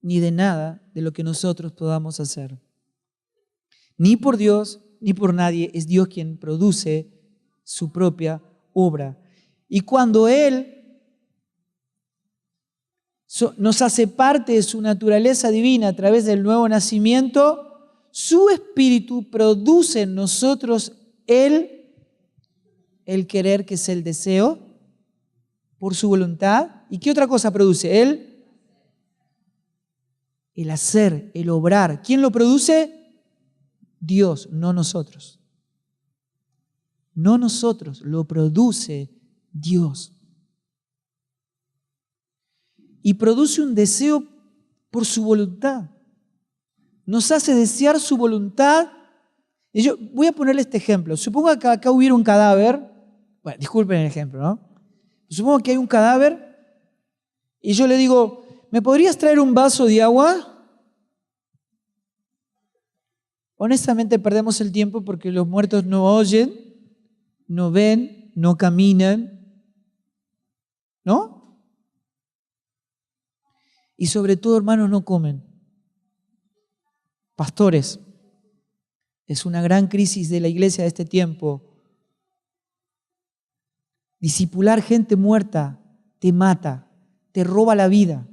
ni de nada de lo que nosotros podamos hacer. Ni por Dios, ni por nadie, es Dios quien produce su propia obra. Y cuando Él nos hace parte de su naturaleza divina a través del nuevo nacimiento, su Espíritu produce en nosotros el querer, que es el deseo, por su voluntad. ¿Y qué otra cosa produce? El hacer, el obrar. ¿Quién lo produce? Dios, no nosotros. No nosotros, lo produce Dios. Y produce un deseo por su voluntad. Nos hace desear su voluntad. Y yo voy a ponerle este ejemplo. Supongo que acá hubiera un cadáver. Bueno, disculpen el ejemplo, ¿no? Supongo que hay un cadáver y yo le digo, ¿me podrías traer un vaso de agua? Honestamente perdemos el tiempo porque los muertos no oyen, no ven, no caminan, ¿no? Y sobre todo, hermanos, no comen. Pastores, es una gran crisis de la iglesia de este tiempo. Discipular gente muerta te mata, te roba la vida.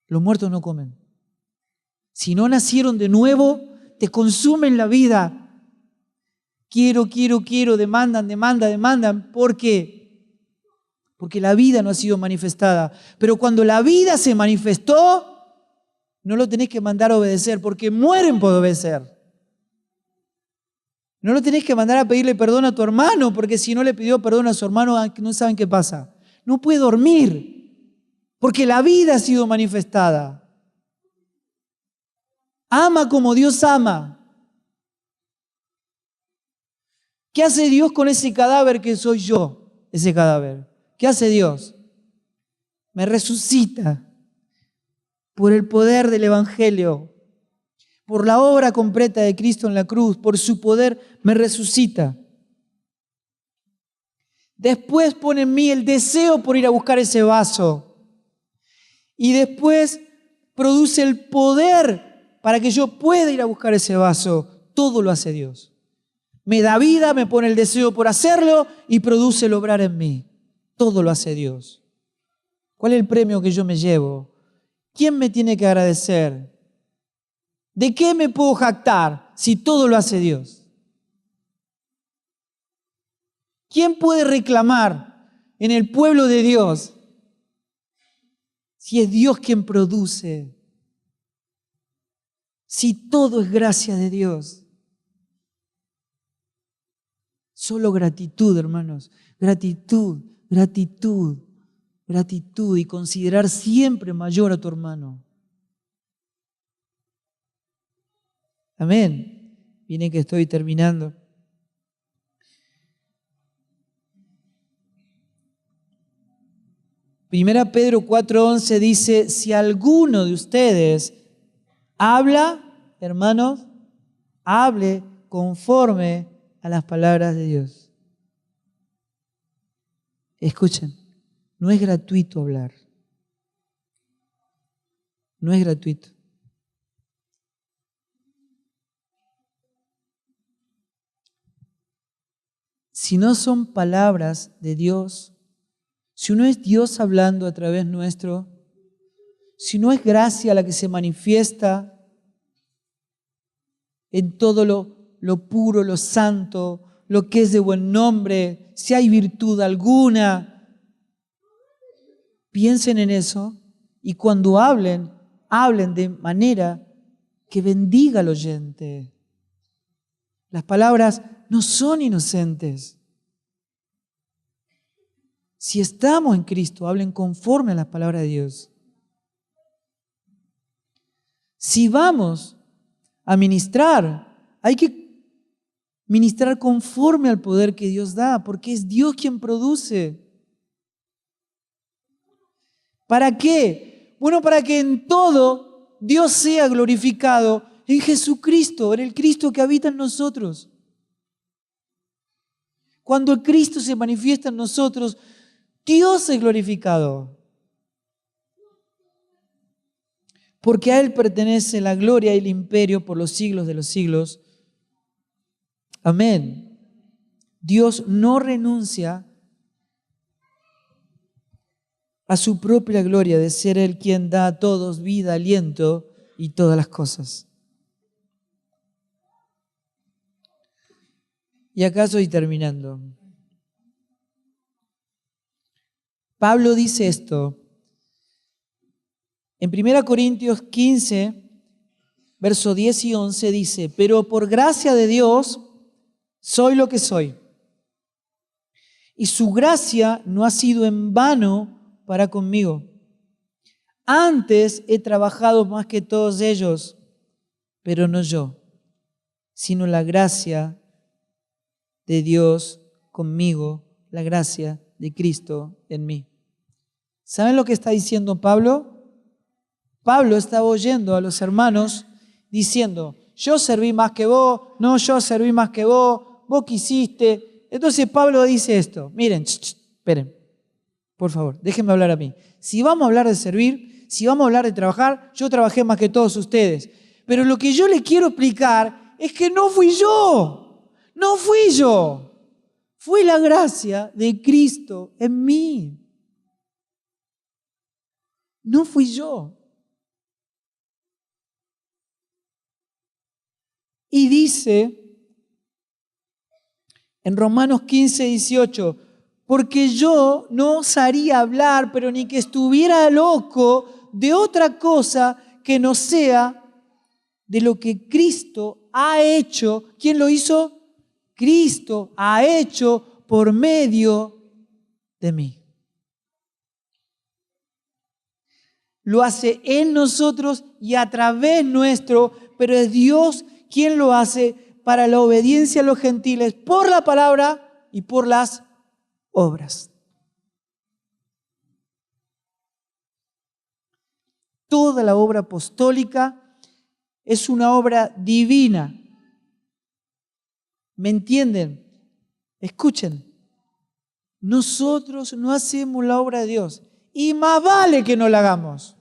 Los muertos no comen. Si no nacieron de nuevo, te consumen la vida. Quiero, demandan. ¿Por qué? Porque la vida no ha sido manifestada. Pero cuando la vida se manifestó, no lo tenés que mandar a obedecer, porque mueren por obedecer. No lo tenés que mandar a pedirle perdón a tu hermano, porque si no le pidió perdón a su hermano, no saben qué pasa. No puede dormir, porque la vida ha sido manifestada. Ama como Dios ama. ¿Qué hace Dios con ese cadáver que soy yo? Ese cadáver. ¿Qué hace Dios? Me resucita por el poder del Evangelio. Por la obra completa de Cristo en la cruz, por su poder, me resucita. Después pone en mí el deseo por ir a buscar ese vaso. Y después produce el poder para que yo pueda ir a buscar ese vaso. Todo lo hace Dios. Me da vida, me pone el deseo por hacerlo y produce el obrar en mí. Todo lo hace Dios. ¿Cuál es el premio que yo me llevo? ¿Quién me tiene que agradecer? ¿De qué me puedo jactar si todo lo hace Dios? ¿Quién puede reclamar en el pueblo de Dios si es Dios quien produce? Si todo es gracia de Dios. Solo gratitud, hermanos. Gratitud, gratitud, gratitud y considerar siempre mayor a tu hermano. Amén. Viene que estoy terminando. Primera Pedro 4:11 dice, si alguno de ustedes habla, hermanos, hable conforme a las palabras de Dios. Escuchen, no es gratuito hablar. No es gratuito. Si no son palabras de Dios, si no es Dios hablando a través nuestro, si no es gracia la que se manifiesta en todo lo puro, lo santo, lo que es de buen nombre, si hay virtud alguna, piensen en eso y cuando hablen, hablen de manera que bendiga al oyente. Las palabras no son inocentes. Si estamos en Cristo, hablen conforme a las palabras de Dios. Si vamos a ministrar, hay que ministrar conforme al poder que Dios da, porque es Dios quien produce. ¿Para qué? Bueno, para que en todo Dios sea glorificado en Jesucristo, en el Cristo que habita en nosotros. Cuando el Cristo se manifiesta en nosotros, Dios es glorificado. Porque a Él pertenece la gloria y el imperio por los siglos de los siglos. Amén. Dios no renuncia a su propia gloria de ser Él quien da a todos vida, aliento y todas las cosas. Y acá estoy terminando. Pablo dice esto en 1 Corintios 15, verso 10 y 11 dice, pero por gracia de Dios soy lo que soy. Y su gracia no ha sido en vano para conmigo. Antes he trabajado más que todos ellos, pero no yo, sino la gracia de Dios conmigo, la gracia de Cristo en mí. ¿Saben lo que está diciendo Pablo? Pablo estaba oyendo a los hermanos diciendo, yo serví más que vos, no, yo serví más que vos quisiste. Entonces Pablo dice esto, miren, esperen, por favor, déjenme hablar a mí. Si vamos a hablar de servir, si vamos a hablar de trabajar, yo trabajé más que todos ustedes. Pero lo que yo les quiero explicar es que no fui yo, no fui yo. Fue la gracia de Cristo en mí. No fui yo. Y dice en Romanos 15, 18, porque yo no osaría hablar, pero ni que estuviera loco, de otra cosa que no sea de lo que Cristo ha hecho. ¿Quién lo hizo? Cristo ha hecho por medio de mí. Lo hace en nosotros y a través nuestro, pero es Dios quien lo hace para la obediencia a los gentiles por la palabra y por las obras. Toda la obra apostólica es una obra divina. ¿Me entienden? Escuchen. nosotros no hacemos la obra de Dios. Y más vale que no la hagamos.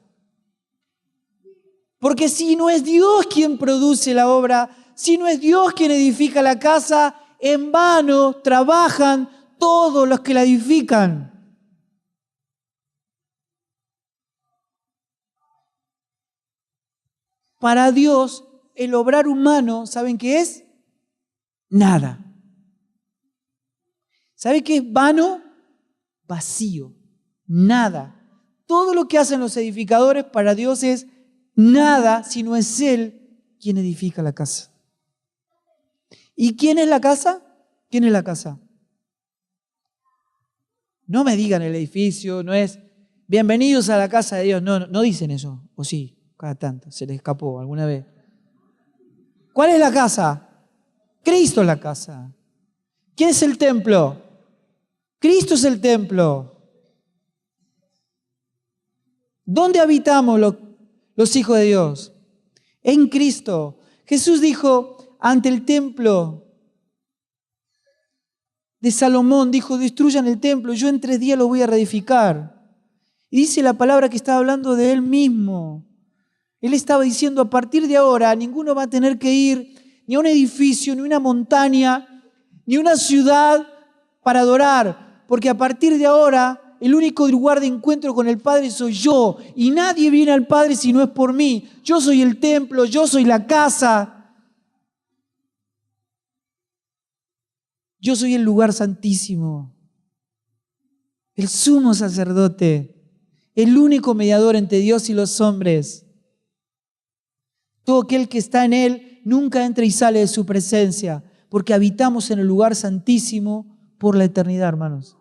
Porque si no es Dios quien produce la obra, si no es Dios quien edifica la casa, en vano trabajan todos los que la edifican. Para Dios, el obrar humano, ¿saben qué es? Nada. ¿Saben qué es vano? Vacío. Nada. Todo lo que hacen los edificadores para Dios es nada si no es Él quien edifica la casa. ¿Y quién es la casa? ¿Quién es la casa? No me digan el edificio, no es bienvenidos a la casa de Dios. No, no dicen eso. O sí, cada tanto, se les escapó alguna vez. ¿Cuál es la casa? Cristo es la casa. ¿Quién es el templo? Cristo es el templo. ¿Dónde habitamos los hijos de Dios? En Cristo. Jesús dijo ante el templo de Salomón, dijo, destruyan el templo, yo en 3 días lo voy a reedificar. Y dice la palabra que estaba hablando de Él mismo. Él estaba diciendo, a partir de ahora, ninguno va a tener que ir ni a un edificio, ni a una montaña, ni a una ciudad para adorar, porque a partir de ahora el único lugar de encuentro con el Padre soy yo, y nadie viene al Padre si no es por mí. Yo soy el templo, yo soy la casa. Yo soy el lugar santísimo, el sumo sacerdote, el único mediador entre Dios y los hombres. Todo aquel que está en Él nunca entra y sale de su presencia, porque habitamos en el lugar santísimo por la eternidad, hermanos.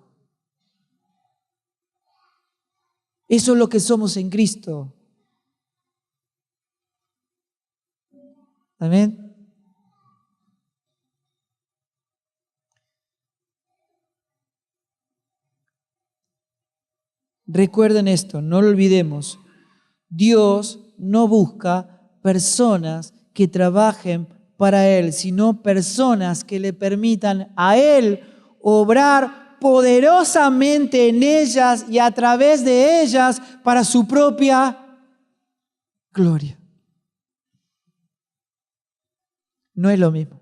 Eso es lo que somos en Cristo. Amén. Recuerden esto, no lo olvidemos. Dios no busca personas que trabajen para Él, sino personas que le permitan a Él obrar poderosamente en ellas y a través de ellas para su propia gloria. No es lo mismo,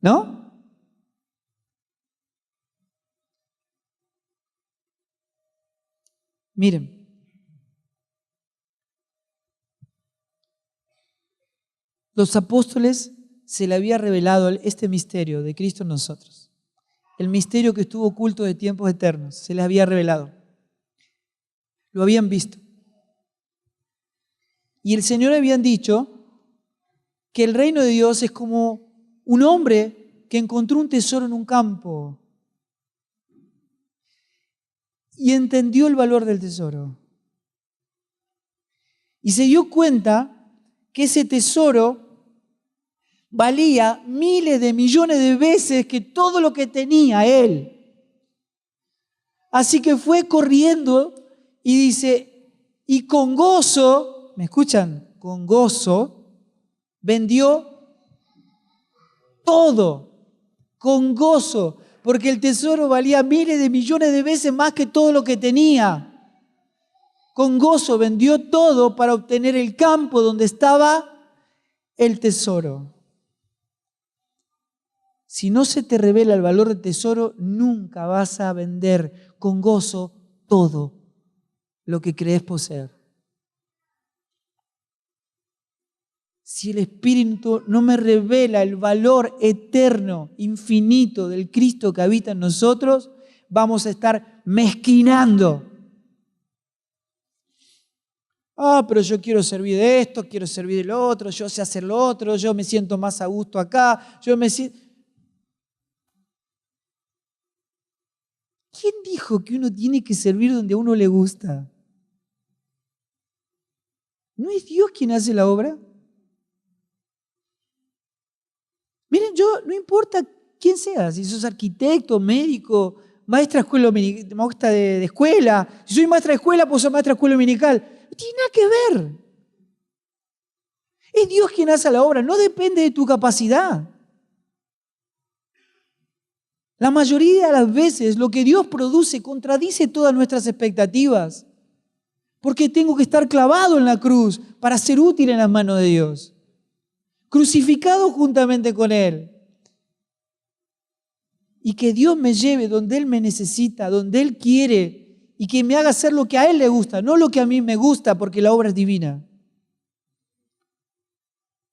¿no? Miren, los apóstoles se le había revelado este misterio de Cristo en nosotros. El misterio que estuvo oculto de tiempos eternos, se les había revelado. Lo habían visto. Y el Señor habían dicho que el reino de Dios es como un hombre que encontró un tesoro en un campo y entendió el valor del tesoro. Y se dio cuenta que ese tesoro valía miles de millones de veces que todo lo que tenía él. Así que fue corriendo y dice, y con gozo, ¿me escuchan? Con gozo, vendió todo, con gozo, porque el tesoro valía miles de millones de veces más que todo lo que tenía. Con gozo vendió todo para obtener el campo donde estaba el tesoro. Si no se te revela el valor del tesoro, nunca vas a vender con gozo todo lo que crees poseer. Si el Espíritu no me revela el valor eterno, infinito del Cristo que habita en nosotros, vamos a estar mezquinando. Pero yo quiero servir de esto, quiero servir de lo otro, yo sé hacer lo otro, yo me siento más a gusto acá, yo me siento... ¿Quién dijo que uno tiene que servir donde a uno le gusta? ¿No es Dios quien hace la obra? Miren, no importa quién sea, si sos arquitecto, médico, maestra de escuela, si soy maestra de escuela, pues soy maestra de escuela dominical. No tiene nada que ver. Es Dios quien hace la obra, no depende de tu capacidad. La mayoría de las veces lo que Dios produce contradice todas nuestras expectativas. Porque tengo que estar clavado en la cruz para ser útil en las manos de Dios. Crucificado juntamente con Él. Y que Dios me lleve donde Él me necesita, donde Él quiere, y que me haga hacer lo que a Él le gusta, no lo que a mí me gusta, porque la obra es divina.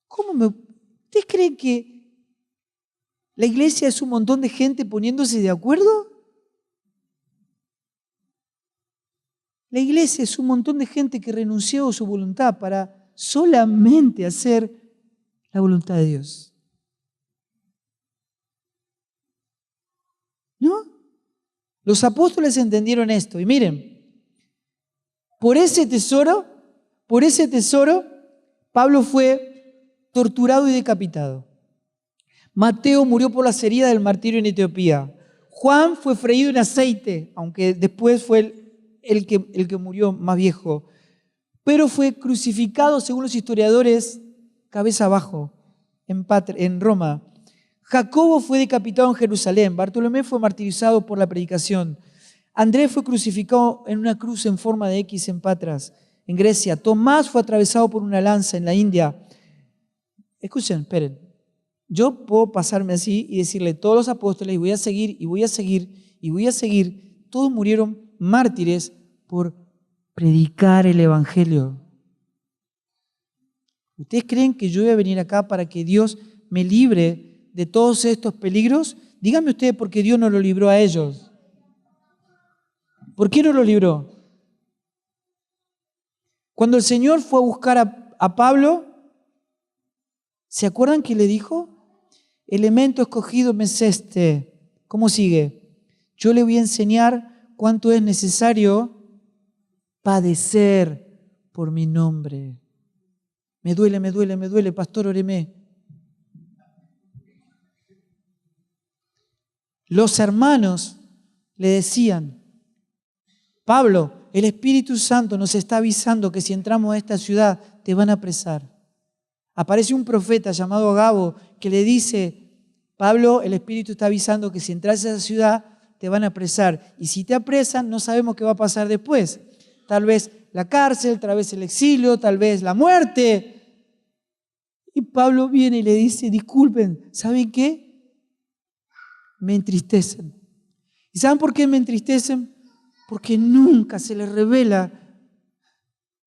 ¿Ustedes creen que la iglesia es un montón de gente poniéndose de acuerdo? La iglesia es un montón de gente que renunció a su voluntad para solamente hacer la voluntad de Dios. ¿No? Los apóstoles entendieron esto. Y miren, por ese tesoro, Pablo fue torturado y decapitado. Mateo murió por las heridas del martirio en Etiopía. Juan fue freído en aceite, aunque después fue el que murió más viejo. Pero fue crucificado, según los historiadores, cabeza abajo, en Roma. Jacobo fue decapitado en Jerusalén. Bartolomé fue martirizado por la predicación. Andrés fue crucificado en una cruz en forma de X en Patras, en Grecia. Tomás fue atravesado por una lanza en la India. Escuchen, esperen. Yo puedo pasarme así y decirle todos los apóstoles, y voy a seguir, y voy a seguir, y voy a seguir. Todos murieron mártires por predicar el Evangelio. ¿Ustedes creen que yo voy a venir acá para que Dios me libre de todos estos peligros? Díganme ustedes por qué Dios no lo libró a ellos. ¿Por qué no lo libró? Cuando el Señor fue a buscar a Pablo, ¿se acuerdan que le dijo? Elemento escogido me es este. ¿Cómo sigue? Yo le voy a enseñar cuánto es necesario padecer por mi nombre. Me duele, pastor, óreme. Los hermanos le decían, Pablo, el Espíritu Santo nos está avisando que si entramos a esta ciudad te van a apresar. Aparece un profeta llamado Agabo que le dice, Pablo, el Espíritu está avisando que si entras a esa ciudad te van a apresar. Y si te apresan, no sabemos qué va a pasar después. Tal vez la cárcel, tal vez el exilio, tal vez la muerte. Y Pablo viene y le dice, disculpen, ¿saben qué? Me entristecen. ¿Y saben por qué me entristecen? Porque nunca se les revela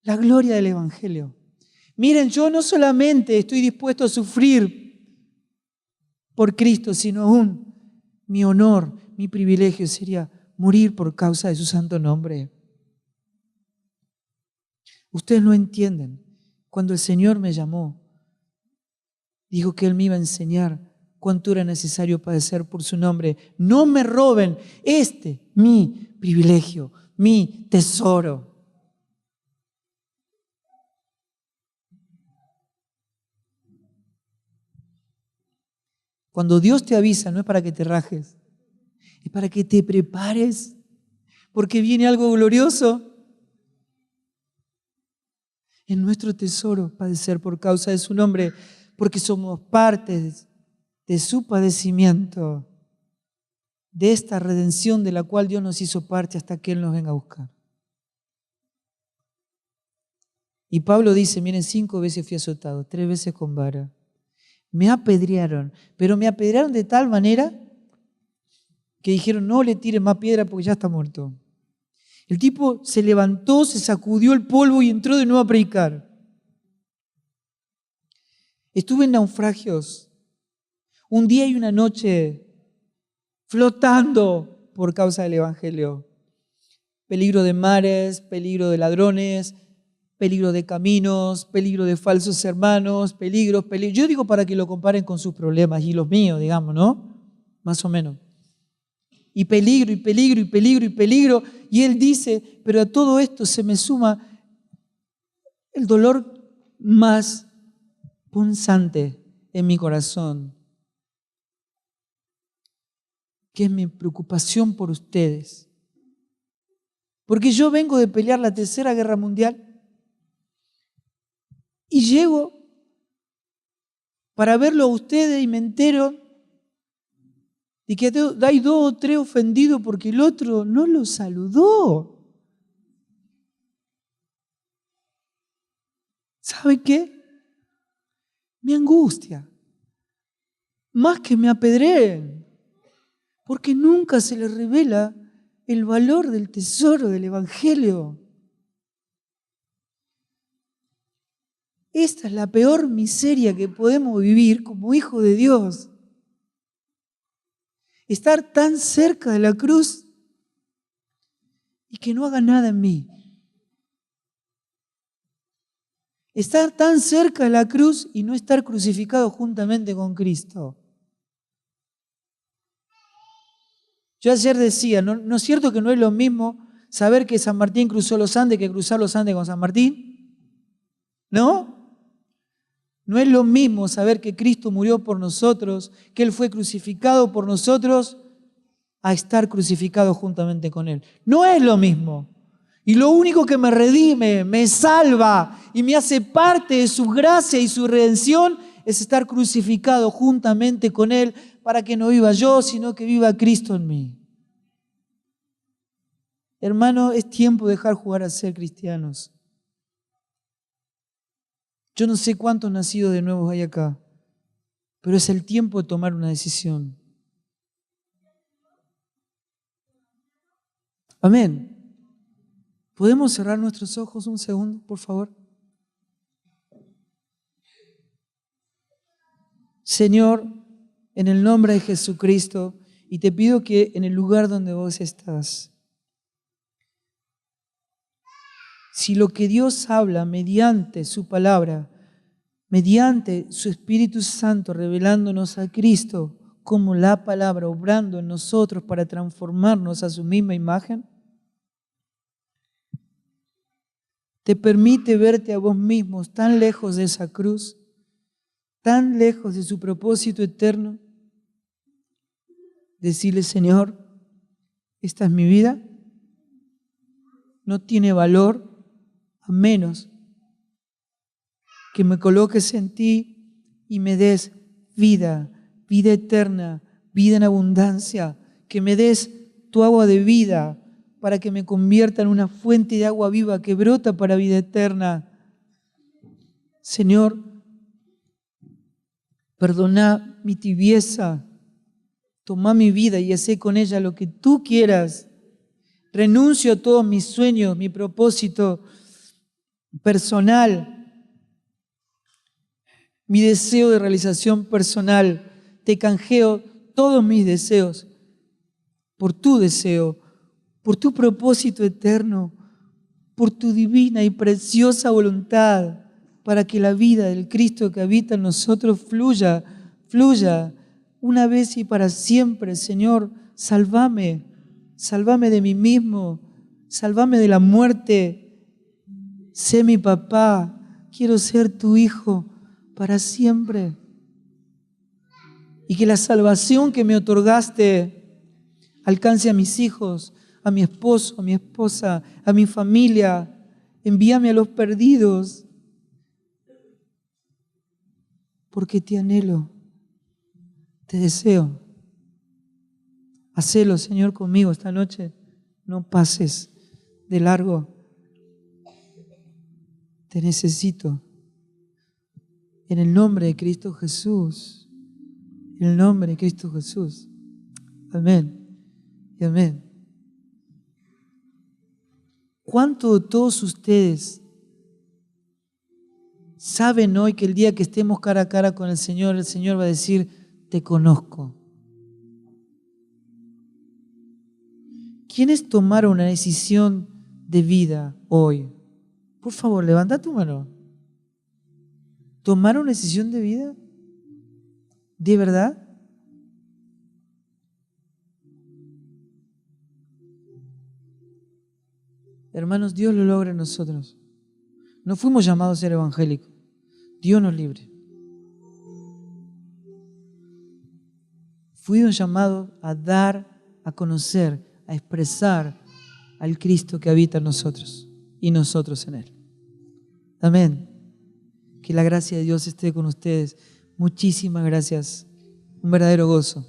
la gloria del Evangelio. Miren, yo no solamente estoy dispuesto a sufrir por Cristo, sino aún mi honor, mi privilegio sería morir por causa de su santo nombre. Ustedes no entienden. Cuando el Señor me llamó, dijo que Él me iba a enseñar cuánto era necesario padecer por su nombre. No me roben mi privilegio, mi tesoro. Cuando Dios te avisa, no es para que te rajes, es para que te prepares, porque viene algo glorioso. Es nuestro tesoro padecer por causa de su nombre, porque somos parte de su padecimiento, de esta redención de la cual Dios nos hizo parte hasta que Él nos venga a buscar. Y Pablo dice, miren, 5 veces fui azotado, 3 veces con vara. Me apedrearon, pero me apedrearon de tal manera que dijeron, no le tiren más piedra porque ya está muerto. El tipo se levantó, se sacudió el polvo y entró de nuevo a predicar. Estuve en naufragios, un día y una noche, flotando por causa del Evangelio. Peligro de mares, peligro de ladrones, peligro de caminos, peligro de falsos hermanos, peligro. Yo digo para que lo comparen con sus problemas y los míos, digamos, ¿no? Más o menos. Y peligro, y peligro, y peligro, y peligro. Y él dice, pero a todo esto se me suma el dolor más punzante en mi corazón, que es mi preocupación por ustedes. Porque yo vengo de pelear la Tercera Guerra Mundial y llego para verlo a ustedes y me entero De que hay 2 o 3 ofendidos porque el otro no lo saludó. ¿Sabe qué? Me angustia. Más que me apedreen. Porque nunca se les revela el valor del tesoro del Evangelio. Esta es la peor miseria que podemos vivir como hijos de Dios. Estar tan cerca de la cruz y que no haga nada en mí. Estar tan cerca de la cruz y no estar crucificado juntamente con Cristo. Yo ayer decía, ¿no es cierto que no es lo mismo saber que San Martín cruzó los Andes que cruzar los Andes con San Martín? ¿No? No es lo mismo saber que Cristo murió por nosotros, que Él fue crucificado por nosotros, a estar crucificado juntamente con Él. No es lo mismo. Y lo único que me redime, me salva y me hace parte de su gracia y su redención es estar crucificado juntamente con Él para que no viva yo, sino que viva Cristo en mí. Hermano, es tiempo de dejar jugar a ser cristianos. Yo no sé cuántos nacidos de nuevo hay acá, pero es el tiempo de tomar una decisión. Amén. ¿Podemos cerrar nuestros ojos un segundo, por favor? Señor, en el nombre de Jesucristo, y te pido que en el lugar donde vos estás, si lo que Dios habla mediante su palabra, mediante su Espíritu Santo revelándonos a Cristo como la palabra, obrando en nosotros para transformarnos a su misma imagen, te permite verte a vos mismos tan lejos de esa cruz, tan lejos de su propósito eterno, decirle, Señor, esta es mi vida, no tiene valor a menos que me coloques en ti y me des vida, vida eterna, vida en abundancia, que me des tu agua de vida para que me convierta en una fuente de agua viva que brota para vida eterna. Señor, perdona mi tibieza, toma mi vida y hacé con ella lo que tú quieras. Renuncio a todos mis sueños, mi propósito personal, mi deseo de realización personal. Te canjeo todos mis deseos por tu deseo, por tu propósito eterno, por tu divina y preciosa voluntad, para que la vida del Cristo que habita en nosotros fluya una vez y para siempre. Señor, sálvame de mí mismo, sálvame de la muerte. Sé mi papá, quiero ser tu hijo para siempre. Y que la salvación que me otorgaste alcance a mis hijos, a mi esposo, a mi esposa, a mi familia. Envíame a los perdidos, porque te anhelo, te deseo. Hacelo, Señor, conmigo esta noche. No pases de largo. Te necesito. En el nombre de Cristo Jesús. En el nombre de Cristo Jesús. Amén. Y amén. ¿Cuánto de todos ustedes saben hoy que el día que estemos cara a cara con el Señor va a decir, te conozco? ¿Quiénes tomaron una decisión de vida hoy? Por favor, levanta tu mano. ¿Tomaron una decisión de vida? ¿De verdad? Hermanos, Dios lo logra en nosotros. No fuimos llamados a ser evangélicos. Dios nos libre. Fuimos llamados a dar, a conocer, a expresar al Cristo que habita en nosotros y nosotros en Él. Amén. Que la gracia de Dios esté con ustedes. Muchísimas gracias. Un verdadero gozo.